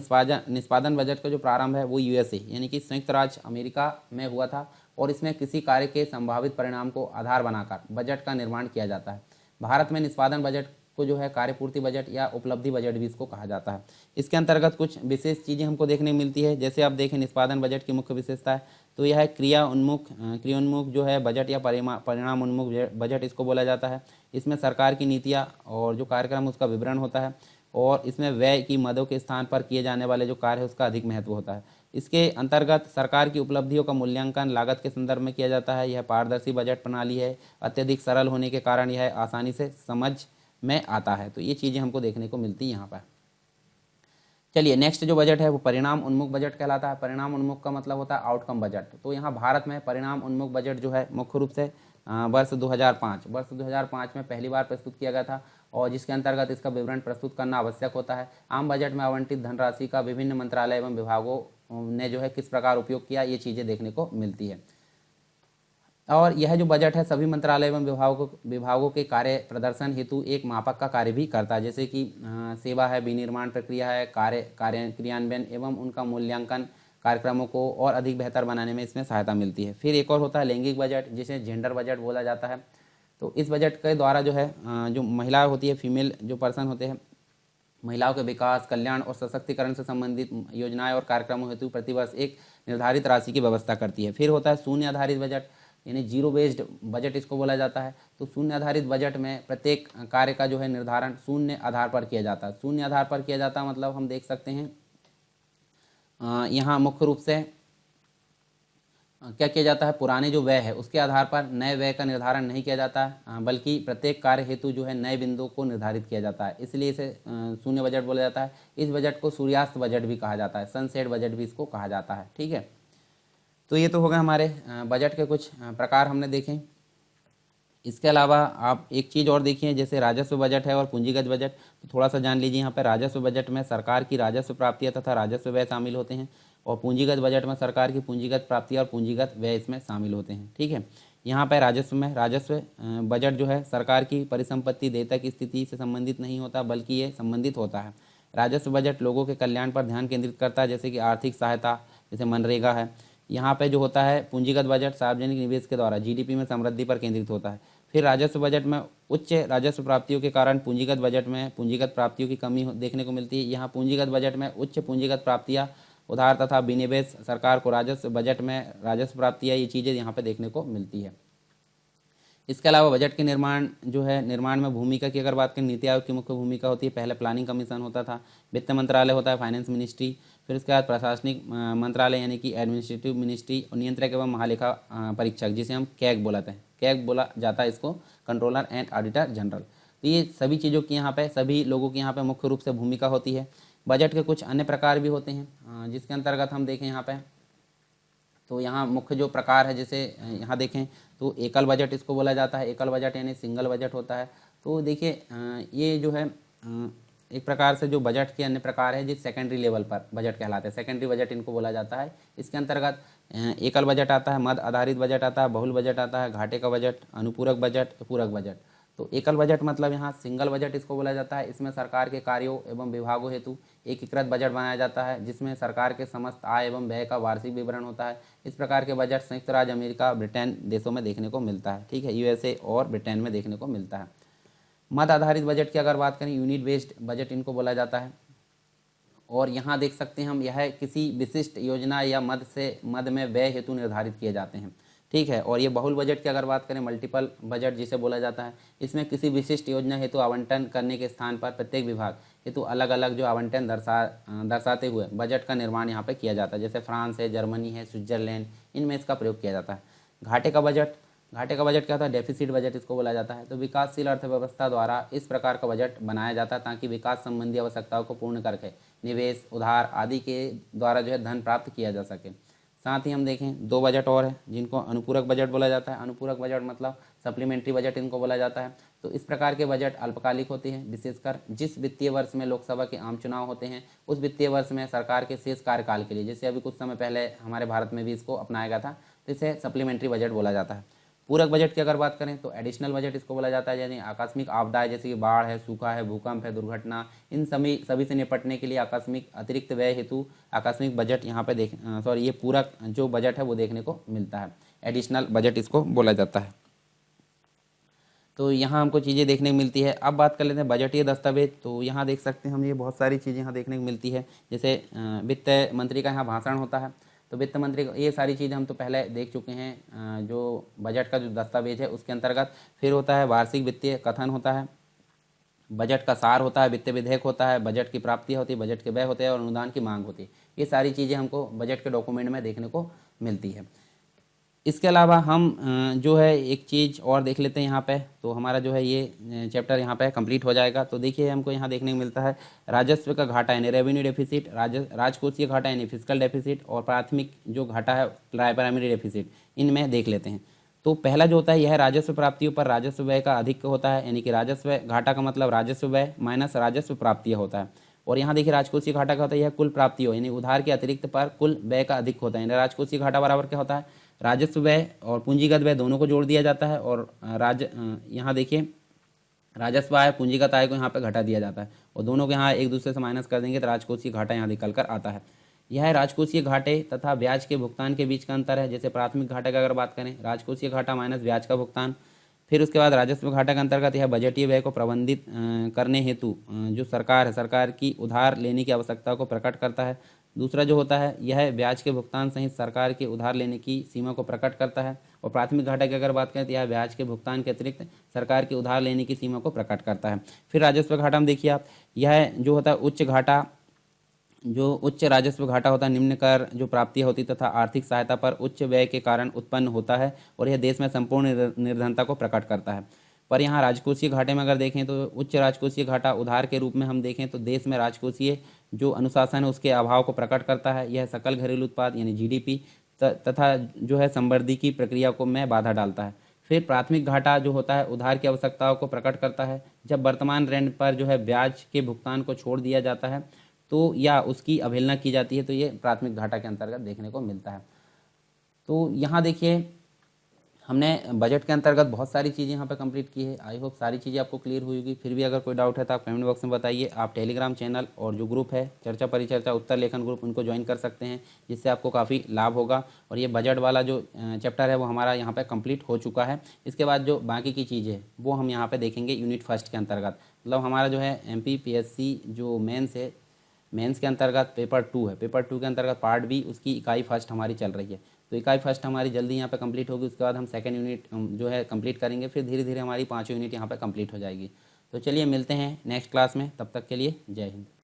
निष्पादन बजट का जो प्रारंभ है वो यूएसए यानी कि संयुक्त राज्य अमेरिका में हुआ था और इसमें किसी कार्य के संभावित परिणाम को आधार बनाकर बजट का निर्माण किया जाता है। भारत में निष्पादन बजट को जो है कार्यपूर्ति बजट या उपलब्धि बजट भी इसको कहा जाता है। इसके अंतर्गत कुछ विशेष चीज़ें हमको देखने मिलती है। जैसे आप देखें निष्पादन बजट की मुख्य विशेषता है तो यह है क्रियोन्मुख जो है बजट या परिणाम उन्मुख बजट इसको बोला जाता है। इसमें सरकार की नीतियाँ और जो कार्यक्रम उसका विवरण होता है और इसमें व्यय की मदों के स्थान पर किए जाने वाले जो कार्य है उसका अधिक महत्व होता है। इसके अंतर्गत सरकार की उपलब्धियों का मूल्यांकन लागत के संदर्भ में किया जाता है। यह पारदर्शी बजट प्रणाली है, अत्यधिक सरल होने के कारण यह आसानी से समझ में आता है। तो ये चीज़ें हमको देखने को मिलती हैं यहाँ पर। चलिए नेक्स्ट जो बजट है वो परिणाम उन्मुख बजट कहलाता है। परिणाम उन्मुख का मतलब होता है आउटकम बजट। तो यहाँ भारत में परिणाम उन्मुख बजट जो है मुख्य रूप से वर्ष 2005 में पहली बार प्रस्तुत किया गया था और जिसके अंतर्गत इसका विवरण प्रस्तुत करना आवश्यक होता है। आम बजट में आवंटित धनराशि का विभिन्न मंत्रालय एवं विभागों ने जो है किस प्रकार उपयोग किया, ये चीज़ें देखने को मिलती है। और यह जो बजट है सभी मंत्रालय एवं विभागों के कार्य प्रदर्शन हेतु एक मापक का कार्य भी करता है। जैसे कि सेवा है, विनिर्माण प्रक्रिया है, क्रियान्वयन एवं उनका मूल्यांकन कार्यक्रमों को और अधिक बेहतर बनाने में इसमें सहायता मिलती है। फिर एक और होता है लैंगिक बजट, जिसे जेंडर बजट बोला जाता है। तो इस बजट के द्वारा जो है जो महिला होती है, फीमेल जो पर्सन होते हैं, महिलाओं के विकास, कल्याण और सशक्तिकरण से संबंधित योजनाएं और कार्यक्रमों हेतु प्रतिवर्ष एक निर्धारित राशि की व्यवस्था करती है। फिर होता है शून्य आधारित बजट, यानी जीरो बेस्ड बजट इसको बोला जाता है। तो शून्य आधारित बजट में प्रत्येक कार्य का जो है निर्धारण शून्य आधार पर किया जाता है। शून्य आधार पर किया जाता है मतलब हम देख सकते हैं यहाँ मुख्य रूप से क्या किया जाता है, पुराने जो व्यय है उसके आधार पर नए व्यय का निर्धारण नहीं किया जाता है, बल्कि प्रत्येक कार्य हेतु जो है नए बिंदुओं को निर्धारित किया जाता है। इसलिए इसे शून्य बजट बोला जाता है। इस बजट को सूर्यास्त बजट भी कहा जाता है, सनसेट बजट भी इसको कहा जाता है। ठीक है, तो ये तो हो गए हमारे बजट के कुछ प्रकार हमने देखे। इसके अलावा आप एक चीज़ और देखिए, जैसे राजस्व बजट है और पूंजीगत बजट। तो थोड़ा सा जान लीजिए, यहाँ पर राजस्व बजट में सरकार की राजस्व प्राप्तियाँ तथा राजस्व व्यय शामिल होते हैं और पूंजीगत बजट में सरकार की पूंजीगत प्राप्तियाँ और पूंजीगत व्यय इसमें शामिल होते हैं। ठीक है, यहाँ पर राजस्व बजट जो है सरकार की परिसंपत्ति देयता की स्थिति से संबंधित नहीं होता, बल्कि ये संबंधित होता है। राजस्व बजट लोगों के कल्याण पर ध्यान केंद्रित करता है, जैसे कि आर्थिक सहायता, जैसे मनरेगा है। यहाँ पे जो होता है पूंजीगत बजट सार्वजनिक निवेश के द्वारा जीडीपी में समृद्धि पर केंद्रित होता है। फिर राजस्व बजट में उच्च राजस्व प्राप्तियों के कारण पूंजीगत बजट में पूंजीगत प्राप्तियों की कमी देखने को मिलती है। यहाँ पूंजीगत बजट में उच्च पूंजीगत प्राप्तियाँ, उधार तथा विनिवेश, सरकार को राजस्व बजट में राजस्व प्राप्तियाँ, ये चीज़ें यहाँ पे देखने को मिलती है। इसके अलावा बजट के निर्माण जो है, निर्माण में भूमिका की अगर बात करें, नीति आयोग की मुख्य भूमिका होती है। पहले प्लानिंग कमीशन होता था, वित्त मंत्रालय होता है, फाइनेंस मिनिस्ट्री, फिर उसके बाद प्रशासनिक मंत्रालय यानी कि एडमिनिस्ट्रेटिव मिनिस्ट्री, और नियंत्रक एवं महालेखा परीक्षक, जिसे हम कैग बोलाते हैं, कैग बोला जाता है इसको, कंट्रोलर एंड ऑडिटर जनरल। तो ये सभी चीज़ों की यहाँ पे, सभी लोगों की यहाँ पे मुख्य रूप से भूमिका होती है। बजट के कुछ अन्य प्रकार भी होते हैं जिसके अंतर्गत हम देखें यहाँ पे, तो यहाँ मुख्य जो प्रकार है, जैसे यहाँ देखें तो एकल बजट इसको बोला जाता है। एकल बजट यानी सिंगल बजट होता है। तो देखिए ये जो है एक प्रकार से जो बजट के अन्य प्रकार है, जिस सेकेंडरी लेवल पर बजट कहलाते हैं, सेकेंडरी बजट इनको बोला जाता है। इसके अंतर्गत एकल बजट आता है, मद आधारित बजट आता है, बहुल बजट आता है, घाटे का बजट, अनुपूरक बजट, पूरक बजट। तो एकल बजट मतलब यहाँ सिंगल बजट इसको बोला जाता है। इसमें सरकार के कार्यों एवं विभागों हेतु एकीकृत बजट बनाया जाता है, जिसमें सरकार के समस्त आय एवं व्यय का वार्षिक विवरण होता है। इस प्रकार के बजट संयुक्त राज्य अमेरिका, ब्रिटेन देशों में देखने को मिलता है। ठीक है, यूएसए और ब्रिटेन में देखने को मिलता है। मद आधारित बजट की अगर बात करें, यूनिट बेस्ड बजट इनको बोला जाता है। और यहाँ देख सकते हैं हम, यह किसी विशिष्ट योजना या मद में व्यय हेतु निर्धारित किए जाते हैं। ठीक है, और ये बहुल बजट की अगर बात करें, मल्टीपल बजट जिसे बोला जाता है, इसमें किसी विशिष्ट योजना हेतु आवंटन करने के स्थान पर प्रत्येक विभाग हेतु अलग अलग जो आवंटन दर्शाते हुए बजट का निर्माण यहाँ पे किया जाता है। जैसे फ्रांस है, जर्मनी है, स्विट्जरलैंड, इनमें इसका प्रयोग किया जाता है। घाटे का बजट क्या होता है, डेफिसिट बजट इसको बोला जाता है। तो विकासशील अर्थव्यवस्था द्वारा इस प्रकार का बजट बनाया जाता है ताकि विकास संबंधी आवश्यकताओं को पूर्ण करके निवेश, उधार आदि के द्वारा जो है धन प्राप्त किया जा सके। साथ ही हम देखें दो बजट और हैं जिनको अनुपूरक बजट बोला जाता है। अनुपूरक बजट मतलब सप्लीमेंट्री बजट इनको बोला जाता है। तो इस प्रकार के बजट अल्पकालिक होते हैं, विशेषकर जिस वित्तीय वर्ष में लोकसभा के आम चुनाव होते हैं उस वित्तीय वर्ष में सरकार के शेष कार्यकाल के लिए, जैसे अभी कुछ समय पहले हमारे भारत में भी इसको अपनाया गया था, तो इसे सप्लीमेंट्री बजट बोला जाता है। पूरक बजट की अगर बात करें तो एडिशनल बजट इसको बोला जाता है, यानी आकस्मिक आपदाएं जैसे कि बाढ़ है, सूखा है, भूकंप है, दुर्घटना, इन सभी से निपटने के लिए आकस्मिक अतिरिक्त व्यय हेतु आकस्मिक बजट यहाँ पे ये पूरक जो बजट है वो देखने को मिलता है। एडिशनल बजट इसको बोला जाता है। तो यहाँ हमको चीज़ें देखने को मिलती है। अब बात कर लेते हैं बजटीय दस्तावेज। तो यहाँ देख सकते हैं हम, ये बहुत सारी चीज़ें यहाँ देखने को मिलती है। जैसे वित्त मंत्री का यहाँ भाषण होता है, तो वित्त मंत्री ये सारी चीज़ें हम तो पहले देख चुके हैं। जो बजट का जो दस्तावेज है उसके अंतर्गत फिर होता है वार्षिक वित्तीय कथन होता है, बजट का सार होता है, वित्तीय विधेयक होता है, बजट की प्राप्तियाँ होती है, बजट के व्यय होते हैं और अनुदान की मांग होती है। ये सारी चीज़ें हमको बजट के डॉक्यूमेंट में देखने को मिलती है। इसके अलावा हम जो है एक चीज़ और देख लेते हैं यहाँ पे, तो हमारा जो है ये चैप्टर यहाँ पे कंप्लीट हो जाएगा। तो देखिए हमको यहाँ देखने को मिलता है राजस्व का घाटा यानी रेवेन्यू डेफिसिट, राजकोषीय घाटा यानी फिजिकल डेफिसिट, और प्राथमिक जो घाटा है प्राइमरी डेफिसिट, इनमें देख लेते हैं। तो पहला जो होता है यह है राजस्व प्राप्तियों पर राजस्व व्यय का अधिक होता है, यानी कि राजस्व घाटा का मतलब राजस्व व्यय माइनस राजस्व प्राप्तियाँ होता है। और यहाँ देखिए राजकोषीय घाटा का होता है यह कुल प्राप्तियों यानी उधार के अतिरिक्त पर कुल व्यय का अधिक होता है। यानी राजकोषीय घाटा बराबर क्या होता है, राजस्व व्यय और पूंजीगत व्यय दोनों को जोड़ दिया जाता है, और यहाँ देखिए राजस्व आय पूंजीगत आय को यहाँ पे घटा दिया जाता है, और दोनों को यहाँ एक दूसरे से माइनस कर देंगे तो राजकोषीय घाटा यहाँ निकल कर आता है। यह है राजकोषीय घाटे तथा ब्याज के भुगतान के बीच का अंतर है। जैसे प्राथमिक घाटे की अगर बात करें, राजकोषीय घाटा माइनस ब्याज का भुगतान। फिर उसके बाद राजस्व घाटा के अंतर्गत यह बजटीय व्यय को प्रबंधित करने हेतु जो सरकार है, सरकार की उधार लेने की आवश्यकता को प्रकट करता है। दूसरा जो होता है यह ब्याज के भुगतान सहित सरकार के उधार लेने की सीमा को प्रकट करता है। और प्राथमिक घाटे की अगर बात करें तो यह ब्याज के भुगतान के अतिरिक्त सरकार के उधार लेने की सीमा को प्रकट करता है। फिर राजस्व घाटा में देखिए आप, यह जो होता है उच्च घाटा, जो उच्च राजस्व घाटा होता है निम्न कर जो प्राप्तियाँ होती तथा आर्थिक सहायता पर उच्च व्यय के कारण उत्पन्न होता है, और यह देश में संपूर्ण निर्धनता को प्रकट करता है। पर यहाँ राजकोषीय घाटे में अगर देखें तो उच्च राजकोषीय घाटा उधार के रूप में हम देखें तो देश में राजकोषीय जो अनुशासन है उसके अभाव को प्रकट करता है। यह सकल घरेलू उत्पाद यानी जीडीपी तथा जो है संवृद्धि की प्रक्रिया को में बाधा डालता है। फिर प्राथमिक घाटा जो होता है उधार की आवश्यकताओं को प्रकट करता है। जब वर्तमान ऋण पर जो है ब्याज के भुगतान को छोड़ दिया जाता है तो या उसकी अवहेलना की जाती है, तो ये प्राथमिक घाटा के अंतर्गत देखने को मिलता है। तो यहाँ देखिए हमने बजट के अंतर्गत बहुत सारी चीज़ें यहाँ पे कंप्लीट की है। आई होप सारी चीज़ें आपको क्लियर हुई होगी। फिर भी अगर कोई डाउट है तो आप कमेंट बॉक्स में बताइए। आप टेलीग्राम चैनल और जो ग्रुप है चर्चा परिचर्चा उत्तर लेखन ग्रुप, उनको ज्वाइन कर सकते हैं, जिससे आपको काफ़ी लाभ होगा। और ये बजट वाला जो चैप्टर है वो हमारा यहाँ पर कंप्लीट हो चुका है। इसके बाद जो बाकी की चीज़ें वो हम यहाँ पर देखेंगे यूनिट फर्स्ट के अंतर्गत। मतलब हमारा जो है MPPSC जो मेंस है, मेंस के अंतर्गत पेपर 2 है, पेपर 2 के अंतर्गत पार्ट बी उसकी इकाई फर्स्ट हमारी चल रही है। तो इकाई फर्स्ट हमारी जल्दी यहाँ पे कंप्लीट होगी। उसके बाद हम सेकंड यूनिट जो है कंप्लीट करेंगे, फिर धीरे धीरे हमारी 5 यूनिट यहाँ पे कंप्लीट हो जाएगी। तो चलिए मिलते हैं नेक्स्ट क्लास में, तब तक के लिए जय हिंद।